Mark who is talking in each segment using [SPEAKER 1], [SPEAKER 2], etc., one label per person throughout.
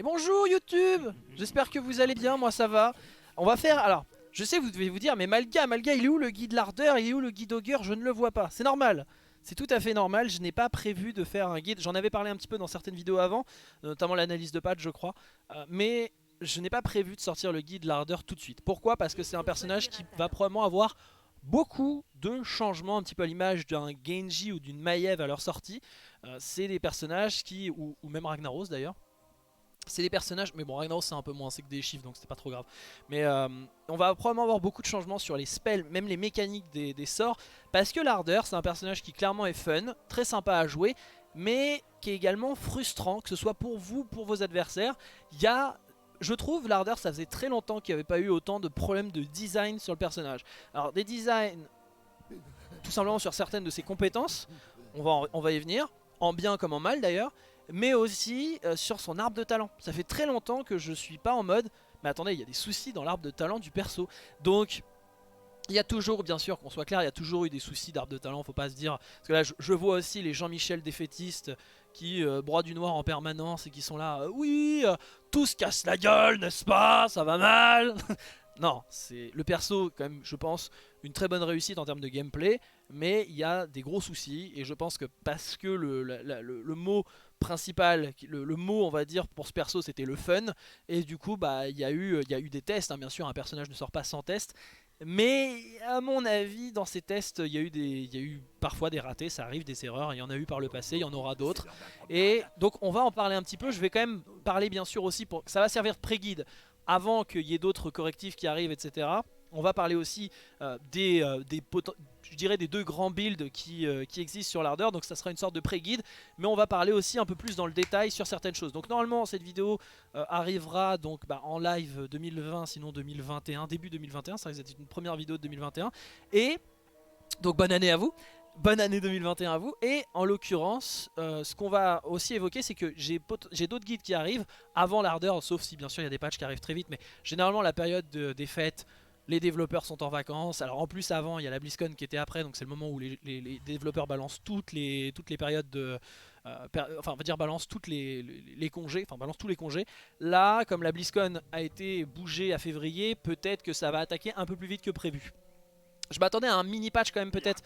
[SPEAKER 1] Et bonjour YouTube. J'espère que vous allez bien, moi ça va. On va faire, alors, je sais vous devez vous dire, mais Malga, il est où le guide l'ardeur, il est où le guide augur, je ne le vois pas. C'est normal, c'est tout à fait normal, je n'ai pas prévu de faire un guide. J'en avais parlé un petit peu dans certaines vidéos avant, notamment l'analyse de patch je crois. Mais je n'ai pas prévu de sortir le guide l'ardeur tout de suite. Pourquoi? Parce que c'est un personnage qui va probablement avoir beaucoup de changements, un petit peu à l'image d'un Genji ou d'une Maiev à leur sortie. C'est des personnages qui, ou même Ragnaros d'ailleurs, c'est des personnages, mais bon Ragnaros c'est un peu moins, c'est que des chiffres donc c'est pas trop grave. Mais on va probablement avoir beaucoup de changements sur les spells, même les mécaniques des sorts. Parce que l'ardeur c'est un personnage qui clairement est fun, très sympa à jouer, mais qui est également frustrant, que ce soit pour vous, pour vos adversaires. Il y a, je trouve, l'ardeur ça faisait très longtemps qu'il n'y avait pas eu autant de problèmes de design sur le personnage. Alors des designs tout simplement sur certaines de ses compétences, on va y venir, en bien comme en mal d'ailleurs, mais aussi sur son arbre de talent. Ça fait très longtemps que je suis pas en mode, mais attendez, il y a des soucis dans l'arbre de talent du perso. Donc il y a toujours, bien sûr, qu'on soit clair, il y a toujours eu des soucis d'arbre de talent, faut pas se dire. Parce que là, je vois aussi les Jean-Michel défaitistes qui broient du noir en permanence et qui sont là, oui, tout se casse la gueule, n'est-ce pas? Ça va mal. Non, c'est le perso, quand même, je pense, une très bonne réussite en termes de gameplay, mais il y a des gros soucis, et je pense que parce que le mot principal, le mot on va dire pour ce perso c'était le fun, et du coup bah il y a eu des tests, hein, bien sûr un personnage ne sort pas sans test, mais à mon avis dans ces tests il y a eu parfois des ratés, ça arrive, des erreurs, il y en a eu par le passé, il y en aura d'autres, et donc on va en parler un petit peu. Je vais quand même parler bien sûr aussi, pour ça va servir de pré-guide avant qu'il y ait d'autres correctifs qui arrivent, etc. On va parler aussi je dirais des deux grands builds qui existent sur l'ardeur, donc ça sera une sorte de pré-guide, mais on va parler aussi un peu plus dans le détail sur certaines choses. Donc normalement cette vidéo arrivera donc en live 2020, sinon 2021, début 2021, ça risque d'être une première vidéo de 2021, et donc bonne année à vous. Bonne année 2021 à vous. Et en l'occurrence, ce qu'on va aussi évoquer, c'est que j'ai d'autres guides qui arrivent avant l'ardeur, sauf si bien sûr il y a des patchs qui arrivent très vite. Mais généralement la période des fêtes, les développeurs sont en vacances. Alors en plus avant, il y a la BlizzCon qui était après, donc c'est le moment où les développeurs balancent toutes les périodes de... enfin on va dire balancent toutes les congés, enfin balancent tous les congés. Là, comme la BlizzCon a été bougée à février, peut-être que ça va attaquer un peu plus vite que prévu. Je m'attendais à un mini patch quand même peut-être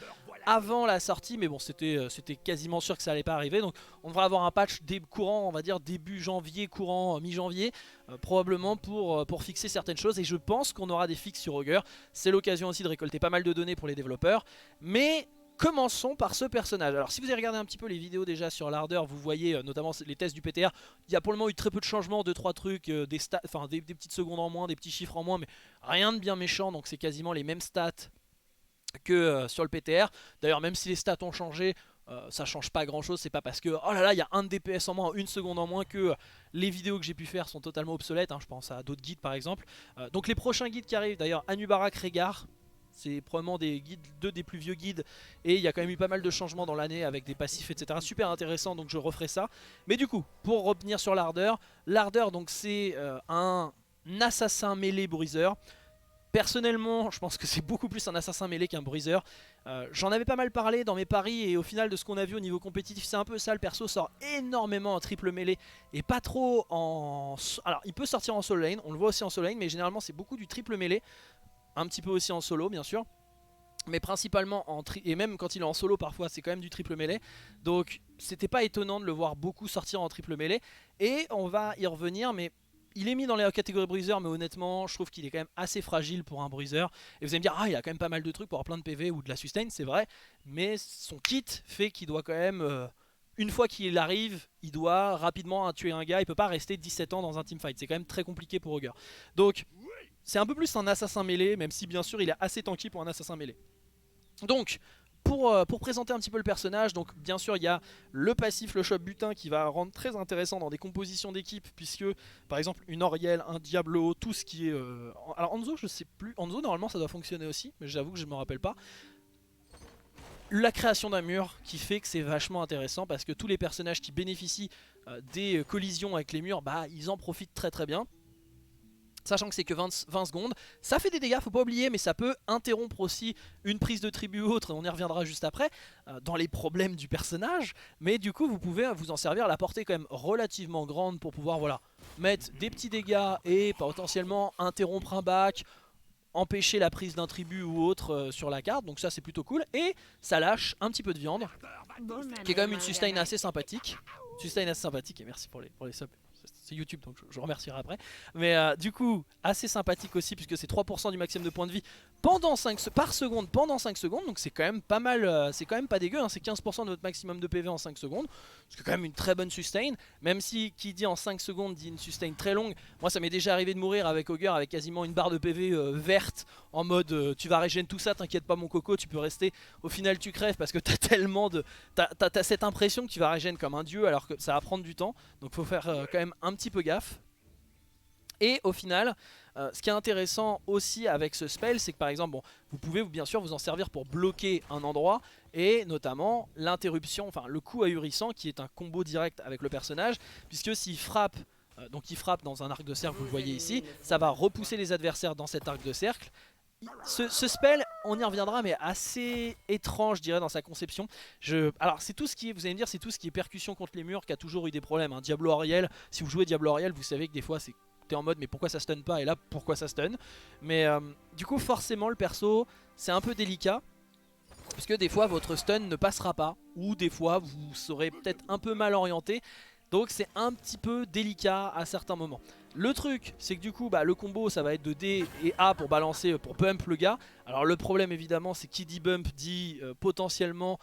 [SPEAKER 1] avant la sortie, mais bon c'était quasiment sûr que ça allait pas arriver, donc on devrait avoir un patch courant, on va dire début janvier, courant mi-janvier, probablement pour fixer certaines choses, et je pense qu'on aura des fixes sur Augur. C'est l'occasion aussi de récolter pas mal de données pour les développeurs, mais commençons par ce personnage. Alors si vous avez regardé un petit peu les vidéos déjà sur l'ardeur, vous voyez notamment les tests du PTR, il y a pour le moment eu très peu de changements, 2-3 trucs, des petites secondes en moins, des petits chiffres en moins, mais rien de bien méchant, donc c'est quasiment les mêmes stats que sur le PTR. D'ailleurs même si les stats ont changé, ça change pas grand chose. C'est pas parce que oh là là il y a un DPS en moins, une seconde en moins, que les vidéos que j'ai pu faire sont totalement obsolètes, hein. Je pense à d'autres guides par exemple. Donc les prochains guides qui arrivent, d'ailleurs Anubarak Régard, c'est probablement des guides, deux des plus vieux guides, et il y a quand même eu pas mal de changements dans l'année avec des passifs etc, super intéressant, donc je referai ça. Mais du coup pour revenir sur l'ardeur, donc c'est un assassin mêlé bruiser. Personnellement, je pense que c'est beaucoup plus un assassin mêlé qu'un bruiser. J'en avais pas mal parlé dans mes paris, et au final de ce qu'on a vu au niveau compétitif, c'est un peu ça. Le perso sort énormément en triple mêlée et pas trop en... Alors il peut sortir en solo lane, on le voit aussi en solo lane, mais généralement c'est beaucoup du triple mêlée. Un petit peu aussi en solo bien sûr, mais principalement et même quand il est en solo parfois c'est quand même du triple mêlée. Donc c'était pas étonnant de le voir beaucoup sortir en triple mêlée, et on va y revenir. Mais il est mis dans les catégories bruiser, mais honnêtement je trouve qu'il est quand même assez fragile pour un bruiser. Et vous allez me dire, ah il a quand même pas mal de trucs pour avoir plein de PV ou de la sustain, c'est vrai, mais son kit fait qu'il doit quand même... une fois qu'il arrive, il doit rapidement tuer un gars, il peut pas rester 17 ans dans un teamfight, c'est quand même très compliqué pour Augur. Donc c'est un peu plus un assassin mêlé, même si bien sûr il est assez tanky pour un assassin mêlé. Donc pour présenter un petit peu le personnage, donc bien sûr il y a le passif, le shop butin, qui va rendre très intéressant dans des compositions d'équipe, puisque par exemple une Oriel, un Diablo, tout ce qui est... Alors Hanzo je sais plus, Hanzo normalement ça doit fonctionner aussi, mais j'avoue que je me rappelle pas. La création d'un mur qui fait que c'est vachement intéressant, parce que tous les personnages qui bénéficient des collisions avec les murs, bah ils en profitent très très bien. Sachant que c'est que 20 secondes, ça fait des dégâts, faut pas oublier, mais ça peut interrompre aussi une prise de tribu ou autre, on y reviendra juste après, dans les problèmes du personnage. Mais du coup vous pouvez vous en servir, la portée est quand même relativement grande pour pouvoir voilà, mettre des petits dégâts et potentiellement interrompre un bac, empêcher la prise d'un tribut ou autre sur la carte, donc ça c'est plutôt cool. Et ça lâche un petit peu de viande, qui est quand même une sustain assez sympathique. Sustain assez sympathique, et merci pour les subs. C'est YouTube donc je remercierai après. Mais du coup assez sympathique aussi puisque c'est 3% du maximum de points de vie pendant 5 par seconde pendant 5 secondes. Donc c'est quand même pas mal, c'est quand même pas dégueu hein. C'est 15% de votre maximum de PV en 5 secondes. C'est quand même une très bonne sustain. Même si qui dit en 5 secondes dit une sustain très longue. Moi ça m'est déjà arrivé de mourir avec Augur avec quasiment une barre de PV verte. En mode tu vas régénérer tout ça, t'inquiète pas mon coco, tu peux rester. Au final tu crèves parce que t'as tellement de... T'as cette impression que tu vas régénérer comme un dieu alors que ça va prendre du temps. Donc faut faire quand même un petit peu gaffe. Et au final, ce qui est intéressant aussi avec ce spell, c'est que par exemple, bon, vous pouvez bien sûr vous en servir pour bloquer un endroit, et notamment l'interruption, enfin le coup ahurissant qui est un combo direct avec le personnage, puisque s'il frappe, donc il frappe dans un arc de cercle, vous le voyez ici, ça va repousser les adversaires dans cet arc de cercle. Ce spell, on y reviendra, mais assez étrange, je dirais, dans sa conception. Alors, c'est tout ce qui est, vous allez me dire, c'est tout ce qui est percussion contre les murs qui a toujours eu des problèmes. Hein. Diablo Ariel, si vous jouez Diablo Ariel, vous savez que des fois, t'es en mode, mais pourquoi ça stun pas? Et là, pourquoi ça stun? Mais du coup, forcément, le perso, c'est un peu délicat. Parce que des fois, votre stun ne passera pas. Ou des fois, vous serez peut-être un peu mal orienté. Donc c'est un petit peu délicat à certains moments. Le truc c'est que du coup le combo ça va être de D et A pour balancer, pour bump le gars. Alors le problème évidemment c'est qui dit bump dit potentiellement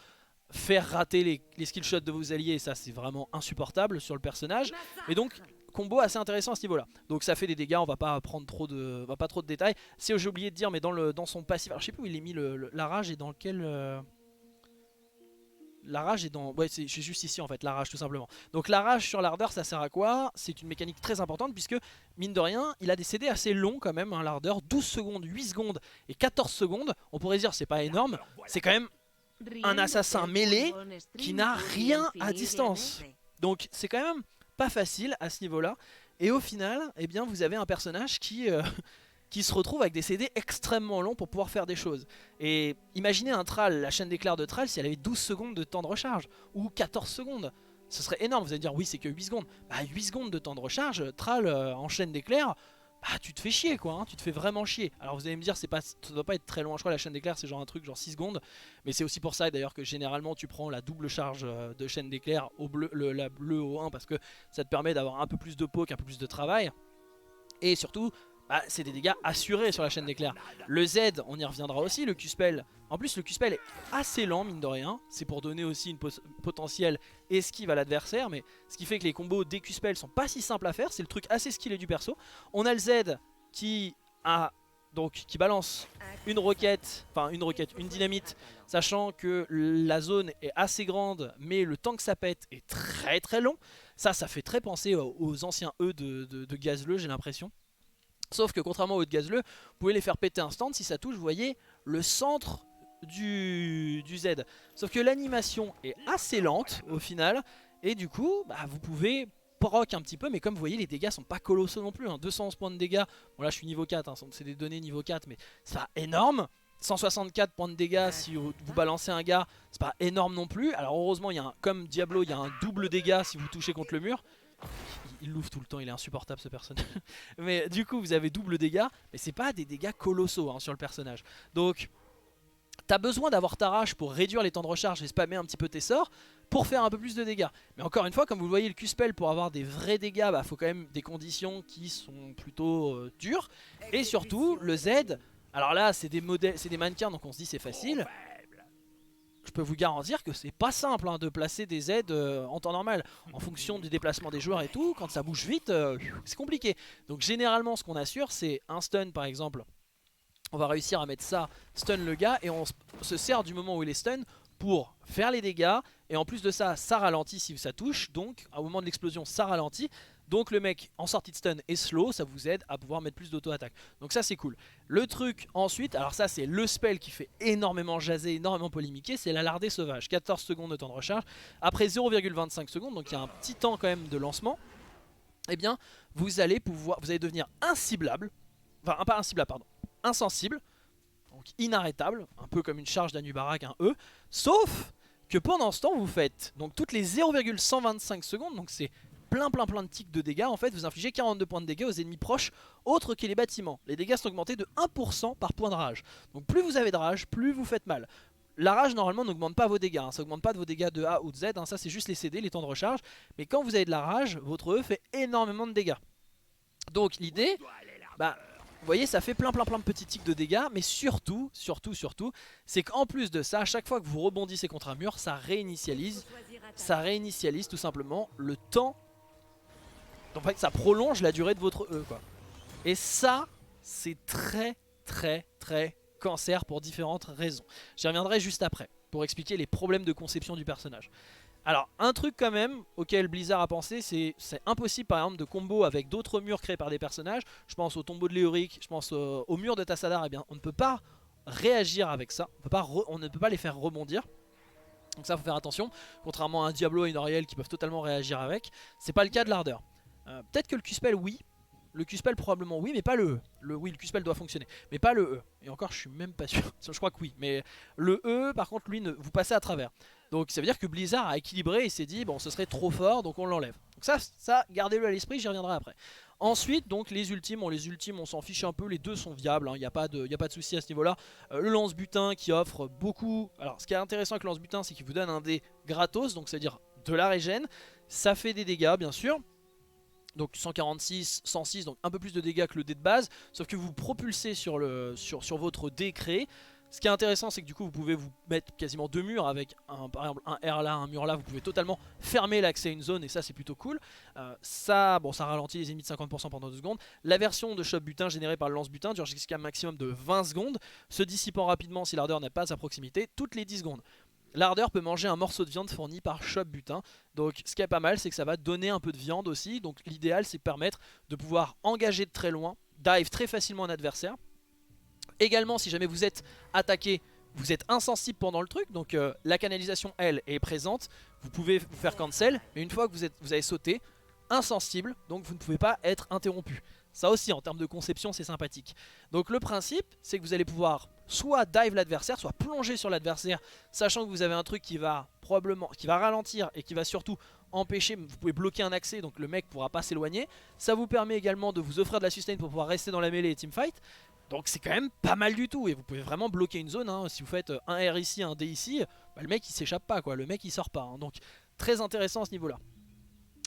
[SPEAKER 1] faire rater les skill shots de vos alliés. Et ça c'est vraiment insupportable sur le personnage. Et donc combo assez intéressant à ce niveau là. Donc ça fait des dégâts, on va pas prendre trop de détails. Si j'ai oublié de dire mais dans son passif, alors je sais plus où il est mis la rage et dans quel... La rage est dans... Ouais, c'est juste ici en fait, la rage tout simplement. Donc la rage sur l'ardeur, ça sert à quoi? C'est une mécanique très importante puisque, mine de rien, il a des CD assez longs quand même, hein, l'ardeur. 12 secondes, 8 secondes et 14 secondes. On pourrait dire c'est pas énorme. C'est quand même un assassin mêlé qui n'a rien à distance. Donc c'est quand même pas facile à ce niveau-là. Et au final, eh bien, vous avez un personnage qui se retrouve avec des CD extrêmement longs pour pouvoir faire des choses. Et imaginez un Thrall, la chaîne d'éclair de Thrall, si elle avait 12 secondes de temps de recharge, ou 14 secondes. Ce serait énorme, vous allez dire oui c'est que 8 secondes. 8 secondes de temps de recharge, Thrall en chaîne d'éclair, tu te fais chier quoi, hein, tu te fais vraiment chier. Alors vous allez me dire ça doit pas être très loin, je crois la chaîne d'éclair c'est genre un truc genre 6 secondes. Mais c'est aussi pour ça d'ailleurs que généralement tu prends la double charge de chaîne d'éclair au bleu, la bleue au 1 parce que ça te permet d'avoir un peu plus de poke, un peu plus de travail. Et surtout... c'est des dégâts assurés sur la chaîne d'éclair. Le Z, on y reviendra aussi, le Q-Spell. En plus, le Q-Spell est assez lent, mine de rien. C'est pour donner aussi une potentielle esquive à l'adversaire. Mais ce qui fait que les combos des Q-Spell sont pas si simples à faire. C'est le truc assez skillé du perso. On a le Z qui balance une roquette, une dynamite, sachant que la zone est assez grande, mais le temps que ça pète est très très long. Ça fait très penser aux anciens E de Gazleux, j'ai l'impression. Sauf que contrairement aux de Gazleux, vous pouvez les faire péter instant. Si ça touche, vous voyez le centre du Z. Sauf que l'animation est assez lente au final. Et du coup, vous pouvez proc un petit peu. Mais comme vous voyez, les dégâts sont pas colossaux non plus. Hein. 211 points de dégâts. Bon là je suis niveau 4, hein, c'est des données niveau 4. Mais c'est pas énorme. 164 points de dégâts si vous balancez un gars. C'est pas énorme non plus. Alors heureusement, comme Diablo, il y a un double dégât si vous touchez contre le mur. Il l'ouvre tout le temps, il est insupportable ce personnage. Mais du coup vous avez double dégâts, mais c'est pas des dégâts colossaux hein, sur le personnage. Donc t'as besoin d'avoir ta rage pour réduire les temps de recharge et spammer un petit peu tes sorts pour faire un peu plus de dégâts. Mais encore une fois, comme vous le voyez, le Q-Spell pour avoir des vrais dégâts, faut quand même des conditions qui sont plutôt dures. Et surtout le Z, alors là c'est des mannequins donc on se dit c'est facile. Je peux vous garantir que c'est pas simple hein, de placer des aides en temps normal. En fonction du déplacement des joueurs et tout, quand ça bouge vite, c'est compliqué. Donc généralement ce qu'on assure c'est un stun par exemple. On va réussir à mettre ça, stun le gars, et on se sert du moment où il est stun pour faire les dégâts. Et en plus de ça, ça ralentit si ça touche. Donc au moment de l'explosion ça ralentit. Donc le mec en sortie de stun est slow, ça vous aide à pouvoir mettre plus d'auto-attaque. Donc ça c'est cool. Le truc ensuite, alors ça c'est le spell qui fait énormément jaser, énormément polémiquer, c'est l'alardé sauvage. 14 secondes de temps de recharge, après 0,25 secondes, donc il y a un petit temps quand même de lancement. Eh bien vous allez devenir inciblable. enfin pas inciblable pardon, insensible, donc inarrêtable, un peu comme une charge d'Anubarak, un E, sauf que pendant ce temps vous faites, donc toutes les 0,125 secondes, donc c'est plein de tics de dégâts, en fait vous infligez 42 points de dégâts aux ennemis proches autres que les bâtiments. Les dégâts sont augmentés de 1% par point de rage, donc plus vous avez de rage, plus vous faites mal. La rage normalement n'augmente pas vos dégâts, hein. Ça augmente pas de vos dégâts de A ou de Z, hein. Ça c'est juste les CD, les temps de recharge, mais quand vous avez de la rage, votre E fait énormément de dégâts. Donc l'idée, bah, vous voyez ça fait plein de petits tics de dégâts, mais surtout, c'est qu'en plus de ça, à chaque fois que vous rebondissez contre un mur, ça réinitialise tout simplement le temps. Donc en fait ça prolonge la durée de votre E quoi. Et ça, c'est très cancer pour différentes raisons. J'y reviendrai juste après, pour expliquer les problèmes de conception du personnage. Alors un truc quand même auquel Blizzard a pensé, c'est impossible par exemple de combo avec d'autres murs créés par des personnages. Je pense au tombeau de Léoric, je pense au mur de Tassadar, et bien on ne peut pas réagir avec ça, on ne peut pas les faire rebondir. Donc ça faut faire attention, contrairement à un Diablo et une Oriel qui peuvent totalement réagir avec. C'est pas le cas de l'Ardeur. Peut-être que le Q-Spell oui, le Q-Spell probablement oui, mais pas le E. Oui, le Q-Spell doit fonctionner, mais pas le E. Et encore je suis même pas sûr, je crois que oui. Mais le E par contre lui, vous passez à travers. Donc ça veut dire que Blizzard a équilibré et s'est dit bon ce serait trop fort donc on l'enlève. Donc ça gardez-le à l'esprit, j'y reviendrai après. Ensuite donc les ultimes on s'en fiche un peu, les deux sont viables, il n'y a pas de souci à ce niveau là. Le lance-butin qui offre beaucoup, alors ce qui est intéressant avec le lance-butin c'est qu'il vous donne un dé gratos, donc c'est à dire de la régène, ça fait des dégâts bien sûr. Donc 146, 106, donc un peu plus de dégâts que le dé de base, sauf que vous propulsez sur votre dé créé. Ce qui est intéressant c'est que du coup vous pouvez vous mettre quasiment deux murs avec par exemple un R là, un mur là, vous pouvez totalement fermer l'accès à une zone et ça c'est plutôt cool. Ça ralentit les ennemis de 50% pendant 2 secondes. La version de choc butin générée par le lance-butin dure jusqu'à un maximum de 20 secondes, se dissipant rapidement si l'ardeur n'est pas à proximité, toutes les 10 secondes. L'ardeur peut manger un morceau de viande fourni par Chop Butin. Donc ce qui est pas mal c'est que ça va donner un peu de viande aussi. Donc l'idéal c'est permettre de pouvoir engager de très loin, dive très facilement un adversaire. Également si jamais vous êtes attaqué, vous êtes insensible pendant le truc. Donc la canalisation elle est présente, vous pouvez vous faire cancel. Mais une fois que vous avez sauté, insensible, donc vous ne pouvez pas être interrompu. Ça aussi en termes de conception c'est sympathique. Donc le principe c'est que vous allez pouvoir soit dive l'adversaire, soit plonger sur l'adversaire, sachant que vous avez un truc qui va ralentir et qui va surtout empêcher, vous pouvez bloquer un accès donc le mec pourra pas s'éloigner. Ça vous permet également de vous offrir de la sustain pour pouvoir rester dans la mêlée et teamfight. Donc c'est quand même pas mal du tout et vous pouvez vraiment bloquer une zone, hein. Si vous faites un R ici, un D ici, bah, le mec il s'échappe pas quoi, le mec il sort pas, hein. Donc très intéressant à ce niveau là.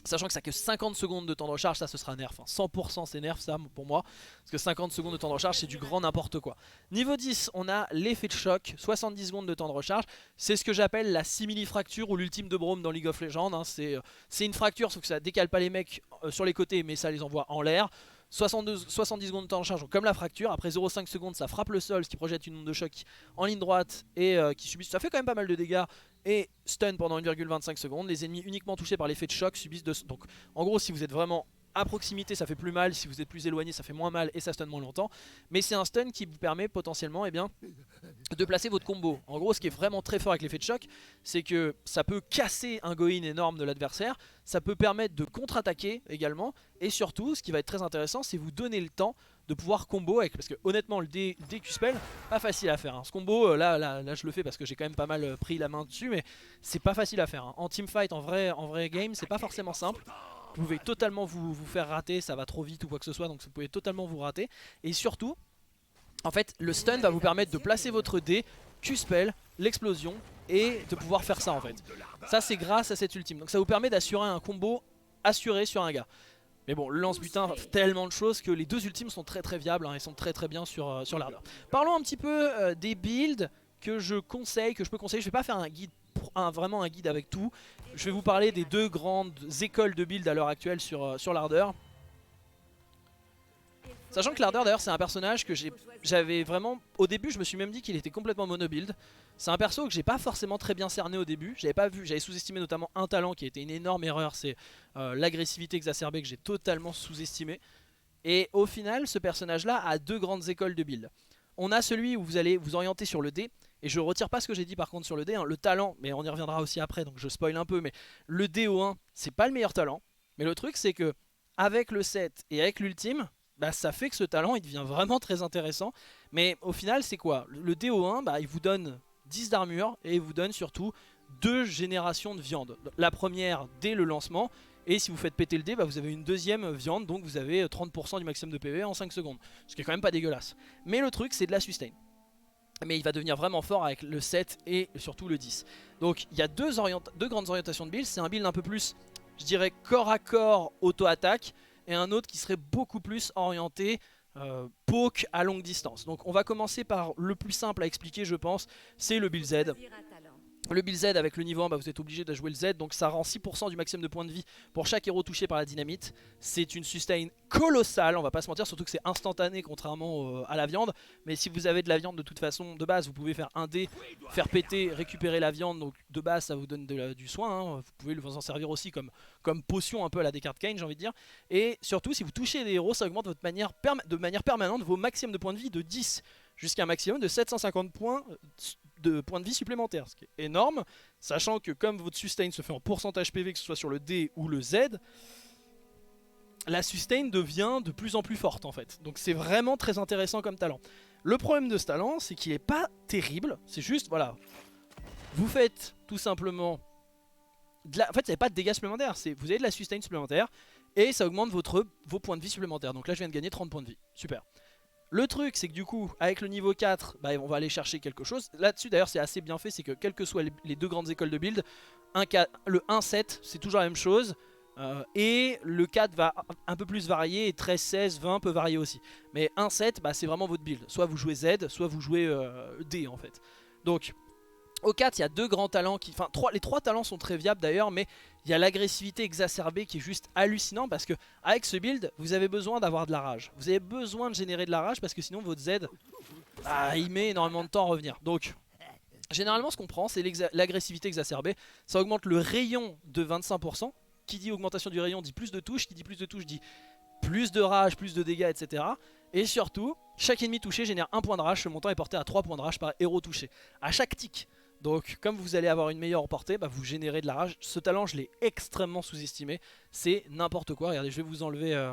[SPEAKER 1] Sachant que ça n'a que 50 secondes de temps de recharge, ça ce sera nerf, 100% c'est nerf ça pour moi. Parce que 50 secondes de temps de recharge c'est du grand n'importe quoi. Niveau 10 on a l'effet de choc, 70 secondes de temps de recharge. C'est ce que j'appelle la simili-fracture ou l'ultime de Braum dans League of Legends, hein. C'est une fracture sauf que ça décale pas les mecs sur les côtés mais ça les envoie en l'air. 70 secondes de temps de recharge, donc comme la fracture. Après 0,5 secondes ça frappe le sol, ce qui projette une onde de choc en ligne droite et qui subit, ça fait quand même pas mal de dégâts. Et stun pendant 1,25 secondes. Les ennemis uniquement touchés par l'effet de choc subissent donc en gros si vous êtes vraiment à proximité ça fait plus mal, si vous êtes plus éloigné ça fait moins mal et ça stun moins longtemps. Mais c'est un stun qui vous permet potentiellement de placer votre combo. En gros ce qui est vraiment très fort avec l'effet de choc, c'est que ça peut casser un go-in énorme de l'adversaire, ça peut permettre de contre-attaquer également, et surtout ce qui va être très intéressant c'est vous donner le temps de pouvoir combo avec, parce que honnêtement le Q-Spell pas facile à faire, hein. Ce combo là je le fais parce que j'ai quand même pas mal pris la main dessus, mais c'est pas facile à faire, hein. En teamfight, en vrai game c'est pas forcément simple. Vous pouvez totalement vous faire rater, ça va trop vite ou quoi que ce soit, donc vous pouvez totalement vous rater. Et surtout, en fait, le stun va vous permettre de placer votre dé, Q-Spell, l'explosion, et de pouvoir faire ça en fait. Ça c'est grâce à cette ultime, donc ça vous permet d'assurer un combo assuré sur un gars. Mais bon, le lance-butin fait tellement de choses que les deux ultimes sont très viables, hein, et sont très bien sur l'ardeur. Parlons un petit peu des builds que je peux conseiller. Je vais pas faire un guide, vraiment un guide avec tout. Je vais vous parler des deux grandes écoles de build à l'heure actuelle sur l'ardeur. Sachant que l'ardeur d'ailleurs c'est un personnage que j'avais vraiment, au début je me suis même dit qu'il était complètement mono build. C'est un perso que j'ai pas forcément très bien cerné au début, j'avais sous-estimé notamment un talent qui a été une énorme erreur, c'est l'agressivité exacerbée que j'ai totalement sous-estimé. Et au final ce personnage là a deux grandes écoles de build. On a celui où vous allez vous orienter sur le dé, et je retire pas ce que j'ai dit par contre sur le dé, hein. Le talent, mais on y reviendra aussi après donc je spoil un peu, mais le dé au 1 c'est pas le meilleur talent. Mais le truc c'est que avec le set et avec l'ultime, bah, ça fait que ce talent il devient vraiment très intéressant. Mais au final c'est quoi? Le DO1 bah, il vous donne 10 d'armure et il vous donne surtout 2 générations de viande. La première dès le lancement, et si vous faites péter le dé, bah, vous avez une deuxième viande, donc vous avez 30% du maximum de PV en 5 secondes. Ce qui est quand même pas dégueulasse. Mais le truc c'est de la sustain. Mais il va devenir vraiment fort avec le 7 et surtout le 10. Donc il y a deux grandes orientations de build. C'est un build un peu plus, je dirais, corps à corps, auto-attaque, et un autre qui serait beaucoup plus orienté poke à longue distance. Donc on va commencer par le plus simple à expliquer, je pense, c'est le build Z. Le build Z avec le niveau 1, bah vous êtes obligé de jouer le Z, donc ça rend 6% du maximum de points de vie pour chaque héros touché par la dynamite. C'est une sustain colossale, on va pas se mentir, surtout que c'est instantané contrairement à la viande. Mais si vous avez de la viande de toute façon, de base, vous pouvez faire un dé, faire péter, récupérer la viande, donc de base ça vous donne du soin, hein. Vous pouvez vous en servir aussi comme potion un peu à la Descartes Kane, j'ai envie de dire. Et surtout, si vous touchez des héros, ça augmente de manière permanente vos maximums de points de vie de 10 jusqu'à un maximum de 750 points de vie supplémentaires, ce qui est énorme, sachant que comme votre sustain se fait en pourcentage PV, que ce soit sur le D ou le Z, la sustain devient de plus en plus forte en fait. Donc c'est vraiment très intéressant comme talent. Le problème de ce talent, c'est qu'il n'est pas terrible, c'est juste, voilà, vous faites tout simplement, en fait vous n'avez pas de dégâts supplémentaires, vous avez de la sustain supplémentaire, et ça augmente vos points de vie supplémentaires. Donc là je viens de gagner 30 points de vie, super. Le truc c'est que du coup avec le niveau 4 bah, on va aller chercher quelque chose. Là-dessus d'ailleurs c'est assez bien fait, c'est que quelles que soient les deux grandes écoles de build, le 1-7 c'est toujours la même chose, et le 4 va un peu plus varier, et 13, 16, 20 peut varier aussi. Mais 1-7 bah, c'est vraiment votre build, soit vous jouez Z, soit vous jouez D en fait. Donc au 4 il y a deux grands talents, les trois talents sont très viables d'ailleurs, mais il y a l'agressivité exacerbée qui est juste hallucinant, parce que avec ce build vous avez besoin d'avoir de la rage. Vous avez besoin de générer de la rage parce que sinon votre Z bah, il met énormément de temps à revenir. Donc généralement ce qu'on prend c'est l'agressivité exacerbée, ça augmente le rayon de 25%. Qui dit augmentation du rayon dit plus de touches, qui dit plus de touches dit plus de rage, plus de dégâts, etc. Et surtout, chaque ennemi touché génère 1 point de rage, ce montant est porté à 3 points de rage par héros touché, à chaque tick. Donc comme vous allez avoir une meilleure portée, bah, vous générez de la rage. Ce talent je l'ai extrêmement sous-estimé, c'est n'importe quoi. Regardez, je vais vous enlever...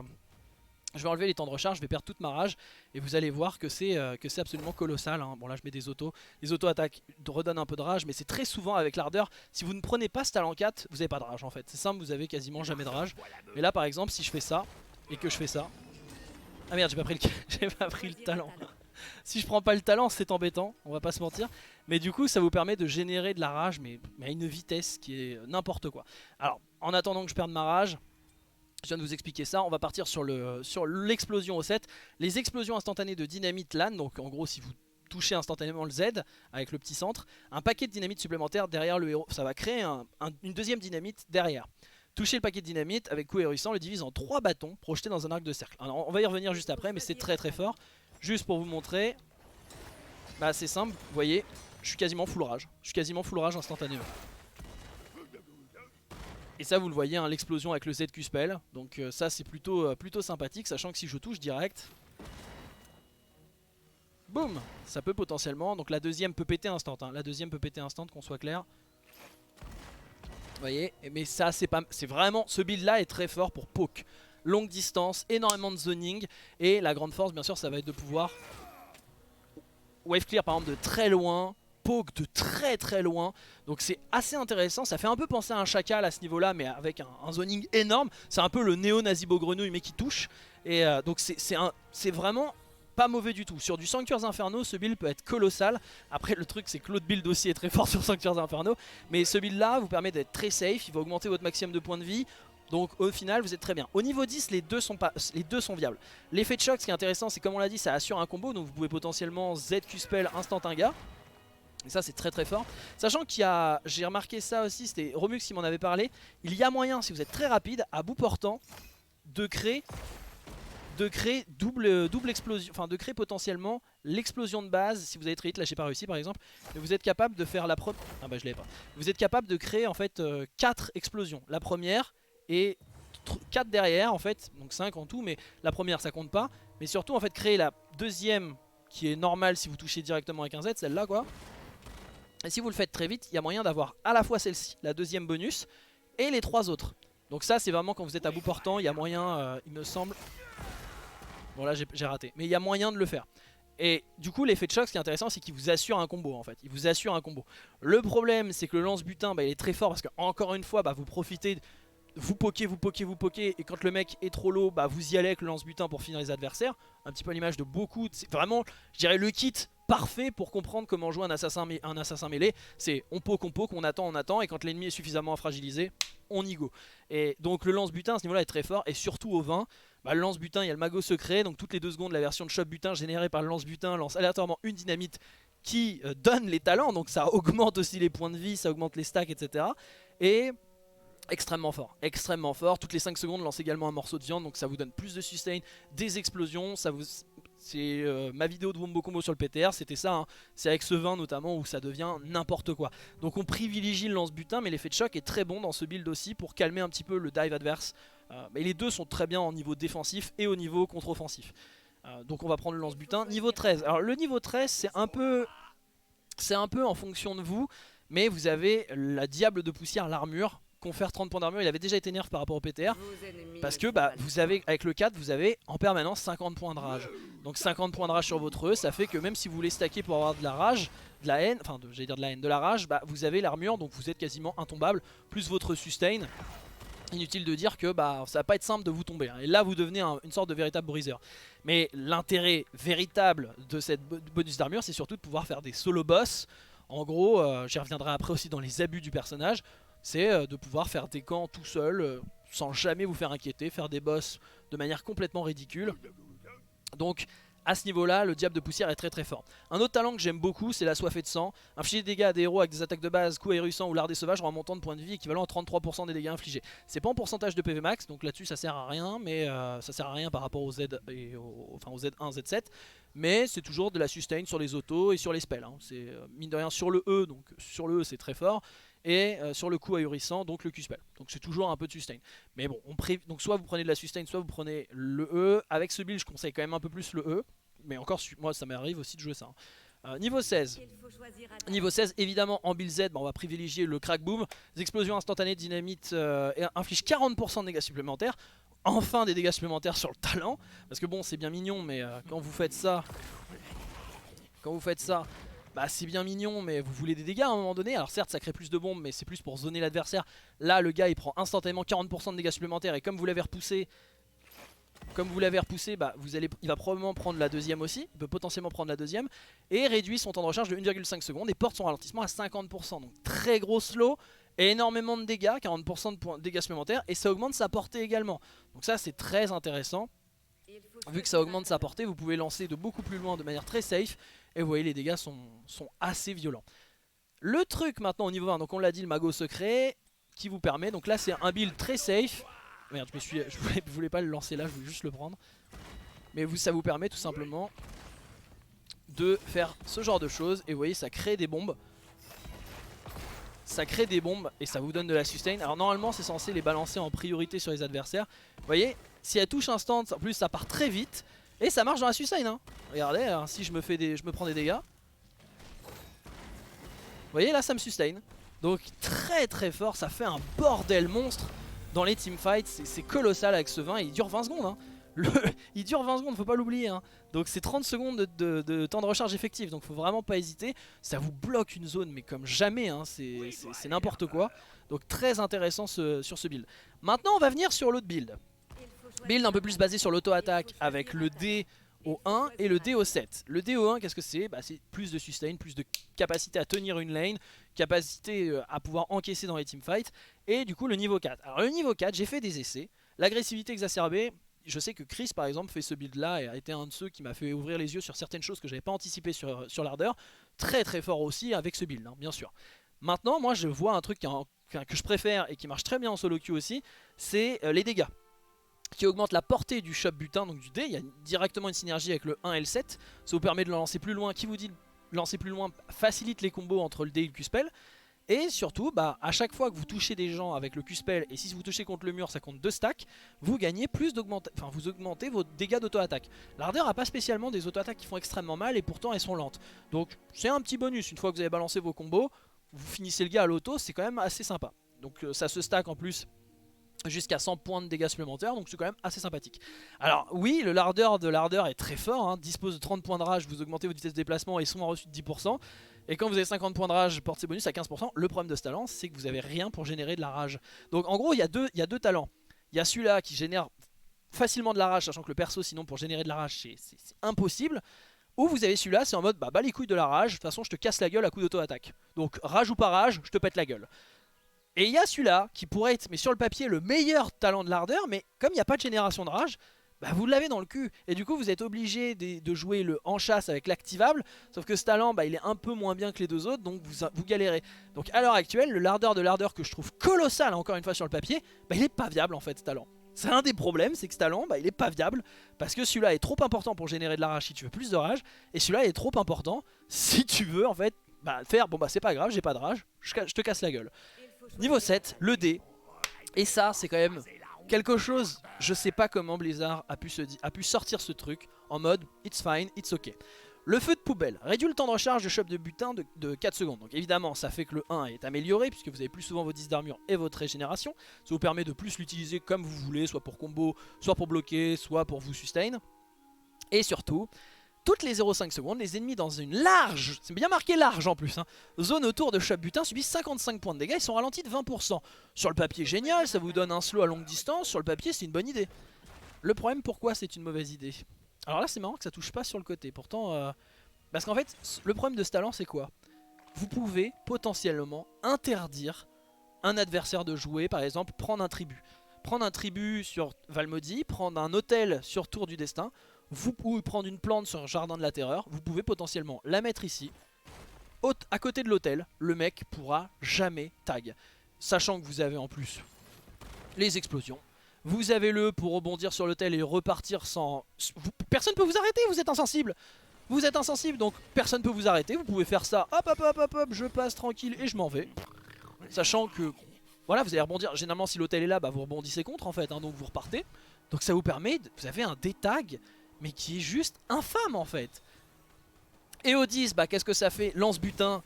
[SPEAKER 1] Je vais enlever les temps de recharge, je vais perdre toute ma rage, et vous allez voir que c'est absolument colossal, hein. Bon là je mets des autos, les auto-attaques redonnent un peu de rage, mais c'est très souvent avec l'ardeur. Si vous ne prenez pas ce talent 4, vous n'avez pas de rage en fait. C'est simple, vous avez quasiment jamais de rage. Mais là par exemple, si je fais ça, et que je fais ça... Ah merde, j'ai pas pris le talent. Si je prends pas le talent, c'est embêtant, on va pas se mentir. Mais du coup, ça vous permet de générer de la rage, mais à une vitesse qui est n'importe quoi. Alors, en attendant que je perde ma rage... Je viens de vous expliquer ça, on va partir sur l'explosion au 7. Les explosions instantanées de dynamite LAN, donc en gros si vous touchez instantanément le Z avec le petit centre, un paquet de dynamite supplémentaire derrière le héros, ça va créer une deuxième dynamite derrière. Touchez le paquet de dynamite avec coup hérissant, le divise en 3 bâtons projetés dans un arc de cercle. Alors on va y revenir juste après, mais c'est très très fort. Juste pour vous montrer, bah c'est simple, vous voyez, je suis quasiment full rage. Je suis quasiment full rage instantanément. Et ça vous le voyez, hein, l'explosion avec le ZQ spell. Donc ça c'est plutôt sympathique, sachant que si je touche direct, boum, ça peut potentiellement. Donc la deuxième peut péter instant, hein. La deuxième peut péter instant, qu'on soit clair. Vous voyez, mais ça c'est vraiment, ce build là est très fort pour poke. Longue distance, énormément de zoning. Et la grande force bien sûr ça va être de pouvoir wave clear par exemple de très loin, poke de très très loin. Donc c'est assez intéressant, ça fait un peu penser à un chacal à ce niveau là, mais avec un zoning énorme. C'est un peu le néo-nazibo grenouille mais qui touche. Et donc c'est vraiment pas mauvais du tout. Sur du Sanctuaires Infernaux, ce build peut être colossal. Après le truc c'est que l'autre build aussi est très fort sur Sanctuaires Infernaux, mais ce build là vous permet d'être très safe, il va augmenter votre maximum de points de vie. Donc au final vous êtes très bien. Au niveau 10 les deux sont viables. L'effet de choc, ce qui est intéressant, c'est comme on l'a dit, ça assure un combo. Donc vous pouvez potentiellement ZQ spell instant un gars. Et ça c'est très très fort. Sachant qu'il y a, j'ai remarqué ça aussi, c'était Romux qui m'en avait parlé, il y a moyen, si vous êtes très rapide, à bout portant, de créer double explosion, enfin de créer potentiellement l'explosion de base. Si vous avez très vite, là j'ai pas réussi par exemple, mais vous êtes capable de faire la première, ah bah je l'avais pas. Vous êtes capable de créer en fait 4 explosions. La première et 4 derrière en fait, donc 5 en tout, mais la première ça compte pas. Mais surtout en fait créer la deuxième qui est normale si vous touchez directement avec un Z, celle-là quoi. Et si vous le faites très vite, il y a moyen d'avoir à la fois celle-ci, la deuxième bonus, et les 3 autres. Donc ça c'est vraiment quand vous êtes à bout portant, il y a moyen, il me semble, Bon là j'ai raté, mais il y a moyen de le faire. Et du coup l'effet de choc, ce qui est intéressant, c'est qu'il vous assure un combo en fait. Il vous assure un combo. Le problème c'est que le lance-butin, bah, il est très fort parce que encore une fois, bah, vous profitez, vous pokez, vous pokez, vous pokez, et quand le mec est trop low, bah, vous y allez avec le lance-butin pour finir les adversaires. Un petit peu à l'image de beaucoup, c'est vraiment, je dirais, le kit parfait pour comprendre comment jouer un assassin mêlé. C'est on poke, on attend, et quand l'ennemi est suffisamment fragilisé, on y go. Et donc le lance-butin à ce niveau-là est très fort, et surtout au 20, bah, le lance-butin, il y a le magot secret, donc toutes les 2 secondes, la version de shop butin générée par le lance-butin lance aléatoirement une dynamite qui donne les talents, donc ça augmente aussi les points de vie, ça augmente les stacks, etc. Et extrêmement fort, toutes les 5 secondes lance également un morceau de viande, donc ça vous donne plus de sustain, des explosions, ça vous... C'est ma vidéo de Wombo Combo sur le PTR, c'était ça, hein. C'est avec ce 20 notamment où ça devient n'importe quoi. Donc on privilégie le lance-butin, mais l'effet de choc est très bon dans ce build aussi pour calmer un petit peu le dive adverse. Mais les deux sont très bien au niveau défensif et au niveau contre-offensif. Donc on va prendre le lance-butin. Niveau 13, alors le niveau 13 c'est un peu en fonction de vous, mais vous avez la diable de poussière, l'armure, confère 30 points d'armure. Il avait déjà été nerf par rapport au PTR parce que bah, vous avez, avec le 4 vous avez en permanence 50 points de rage. Donc 50 points de rage sur votre E, ça fait que même si vous voulez stacker pour avoir de la rage, de la haine, enfin j'allais dire de la haine, de la rage, bah, vous avez l'armure, donc vous êtes quasiment intombable, plus votre sustain. Inutile de dire que bah, ça va pas être simple de vous tomber, hein. Et là vous devenez une sorte de véritable briseur. Mais l'intérêt véritable de cette bonus d'armure, c'est surtout de pouvoir faire des solo boss. En gros, j'y reviendrai après aussi dans les abus du personnage, c'est de pouvoir faire des camps tout seul, sans jamais vous faire inquiéter, faire des boss de manière complètement ridicule. Donc à ce niveau là, le diable de poussière est très très fort. Un autre talent que j'aime beaucoup, c'est la soifée de sang. Infliger des dégâts à des héros avec des attaques de base, coups ahurissants ou lardés sauvages aura un montant de points de vie équivalent à 33% des dégâts infligés. C'est pas en pourcentage de PV max, donc là-dessus ça sert à rien, mais ça sert à rien par rapport au Z et au Z1, Z7. Mais c'est toujours de la sustain sur les autos et sur les spells, hein. C'est mine de rien sur le E, donc sur le E c'est très fort. Et sur le coup ahurissant, donc le Q-spell. Donc c'est toujours un peu de sustain. Mais bon, donc soit vous prenez de la sustain, soit vous prenez le E. Avec ce build, je conseille quand même un peu plus le E. Mais encore, moi ça m'arrive aussi de jouer ça, hein. Niveau 16. Niveau 16, évidemment en build Z, bah, on va privilégier le crack boom. Les explosions instantanées de dynamite infligent 40% de dégâts supplémentaires. Enfin des dégâts supplémentaires sur le talent. Parce que bon, c'est bien mignon, mais quand vous faites ça... Bah c'est bien mignon, mais vous voulez des dégâts à un moment donné. Alors certes ça crée plus de bombes, mais c'est plus pour zoner l'adversaire. Là le gars il prend instantanément 40% de dégâts supplémentaires. Et comme vous l'avez repoussé, bah, il va probablement prendre la deuxième aussi. Il peut potentiellement prendre la deuxième. Et réduit son temps de recharge de 1,5 secondes. Et porte son ralentissement à 50%. Donc très gros slow. Et énormément de dégâts, 40% de dégâts supplémentaires. Et ça augmente sa portée également. Donc ça c'est très intéressant. Vu que ça augmente sa portée, vous pouvez lancer de beaucoup plus loin de manière très safe. Et vous voyez les dégâts sont assez violents. Le truc maintenant au niveau 20, donc on l'a dit, le magot secret qui vous permet, donc là c'est un build très safe. Merde, je voulais pas le lancer là, je voulais juste le prendre. Mais ça vous permet tout simplement de faire ce genre de choses. Et vous voyez ça crée des bombes. Ça crée des bombes et ça vous donne de la sustain. Alors normalement c'est censé les balancer en priorité sur les adversaires. Vous voyez, si elle touche instant, en plus ça part très vite. Et ça marche dans la sustain, hein. Regardez, hein, si je me prends des dégâts. Vous voyez là ça me sustain. Donc très très fort, ça fait un bordel monstre dans les teamfights. C'est colossal avec ce 20 et il dure 20 secondes, hein. Il dure 20 secondes, faut pas l'oublier, hein. Donc c'est 30 secondes de temps de recharge effectif. Donc faut vraiment pas hésiter. Ça vous bloque une zone mais comme jamais, hein. C'est n'importe quoi. Donc très intéressant sur ce build. Maintenant on va venir sur l'autre build. Build un peu plus basé sur l'auto-attaque avec le D au 1 et le D au 7. Le D au 1, qu'est-ce que c'est? Bah, c'est plus de sustain, plus de capacité à tenir une lane, capacité à pouvoir encaisser dans les teamfights. Et du coup le niveau 4. Alors le niveau 4, j'ai fait des essais. L'agressivité exacerbée, je sais que Chris par exemple fait ce build là et a été un de ceux qui m'a fait ouvrir les yeux sur certaines choses que j'avais pas anticipé sur l'ardeur. Très très fort aussi avec ce build, hein, bien sûr. Maintenant moi je vois un truc que je préfère et qui marche très bien en solo queue aussi, c'est les dégâts. Qui augmente la portée du shop butin, donc du dé. Il y a directement une synergie avec le 1 et le 7. Ça vous permet de le lancer plus loin. Qui vous dit lancer plus loin facilite les combos entre le dé et le Q-spell. Et surtout, bah, à chaque fois que vous touchez des gens avec le Q-spell, et si vous touchez contre le mur, ça compte 2 stacks, vous gagnez plus vous augmentez vos dégâts d'auto-attaque. L'ardeur n'a pas spécialement des auto-attaques qui font extrêmement mal, et pourtant elles sont lentes. Donc c'est un petit bonus. Une fois que vous avez balancé vos combos, vous finissez le gars à l'auto, c'est quand même assez sympa. Donc ça se stack en plus jusqu'à 100 points de dégâts supplémentaires, donc c'est quand même assez sympathique. Alors oui, le lardeur de lardeur est très fort, hein, dispose de 30 points de rage, vous augmentez votre vitesse de déplacement et sont reçu de 10%. Et quand vous avez 50 points de rage, porte ses bonus à 15%. Le problème de ce talent, c'est que vous avez rien pour générer de la rage. Donc en gros, il y a deux talents. Il y a celui-là qui génère facilement de la rage, sachant que le perso, sinon pour générer de la rage, c'est impossible. Ou vous avez celui-là, c'est en mode bah les couilles de la rage, de toute façon je te casse la gueule à coup d'auto-attaque. Donc rage ou pas rage, je te pète la gueule. Et il y a celui-là qui pourrait être, mais sur le papier, le meilleur talent de l'ardeur, mais comme il n'y a pas de génération de rage, bah vous l'avez dans le cul. Et du coup vous êtes obligé de jouer le en chasse avec l'activable, sauf que ce talent bah, il est un peu moins bien que les deux autres, donc vous galérez. Donc à l'heure actuelle, le lardeur de l'ardeur que je trouve colossal encore une fois sur le papier, bah, il est pas viable en fait ce talent. C'est un des problèmes, c'est que ce talent, bah, il est pas viable, parce que celui-là est trop important pour générer de la rage si tu veux plus de rage, et celui-là est trop important si tu veux en fait faire, bon bah c'est pas grave, j'ai pas de rage, je te casse la gueule. Niveau 7, le dé. Et ça, c'est quand même quelque chose, je sais pas comment Blizzard a pu sortir ce truc en mode it's fine, it's ok. Le feu de poubelle réduit le temps de recharge de shop de butin de 4 secondes. Donc évidemment, ça fait que le 1 est amélioré puisque vous avez plus souvent vos 10 d'armure et votre régénération. Ça vous permet de plus l'utiliser comme vous voulez, soit pour combo, soit pour bloquer, soit pour vous sustain. Et surtout, toutes les 0,5 secondes, les ennemis dans une large, c'est bien marqué large en plus, hein, zone autour de shop butin subissent 55 points de dégâts, ils sont ralentis de 20%. Sur le papier, génial, ça vous donne un slow à longue distance, sur le papier c'est une bonne idée. Le problème, pourquoi c'est une mauvaise idée? Alors là c'est marrant que ça touche pas sur le côté, pourtant... parce qu'en fait, le problème de ce talent c'est quoi? Vous pouvez potentiellement interdire un adversaire de jouer, par exemple prendre un tribut. Prendre un tribut sur Valmody, prendre un hôtel sur Tour du Destin, vous pouvez prendre une plante sur Jardin de la Terreur, vous pouvez potentiellement la mettre ici. À côté de l'hôtel, le mec pourra jamais tag. Sachant que vous avez en plus les explosions. Vous avez le pour rebondir sur l'hôtel et repartir sans... Personne ne peut vous arrêter, vous êtes insensible. Vous êtes insensible, donc personne ne peut vous arrêter. Vous pouvez faire ça, hop hop hop hop hop, je passe tranquille et je m'en vais. Sachant que, voilà, vous allez rebondir. Généralement si l'hôtel est là, bah, vous rebondissez contre en fait, hein, donc vous repartez. Donc ça vous permet, vous avez un détag, mais qui est juste infâme en fait. Et au 10, bah, qu'est-ce que ça fait? Lance-butin.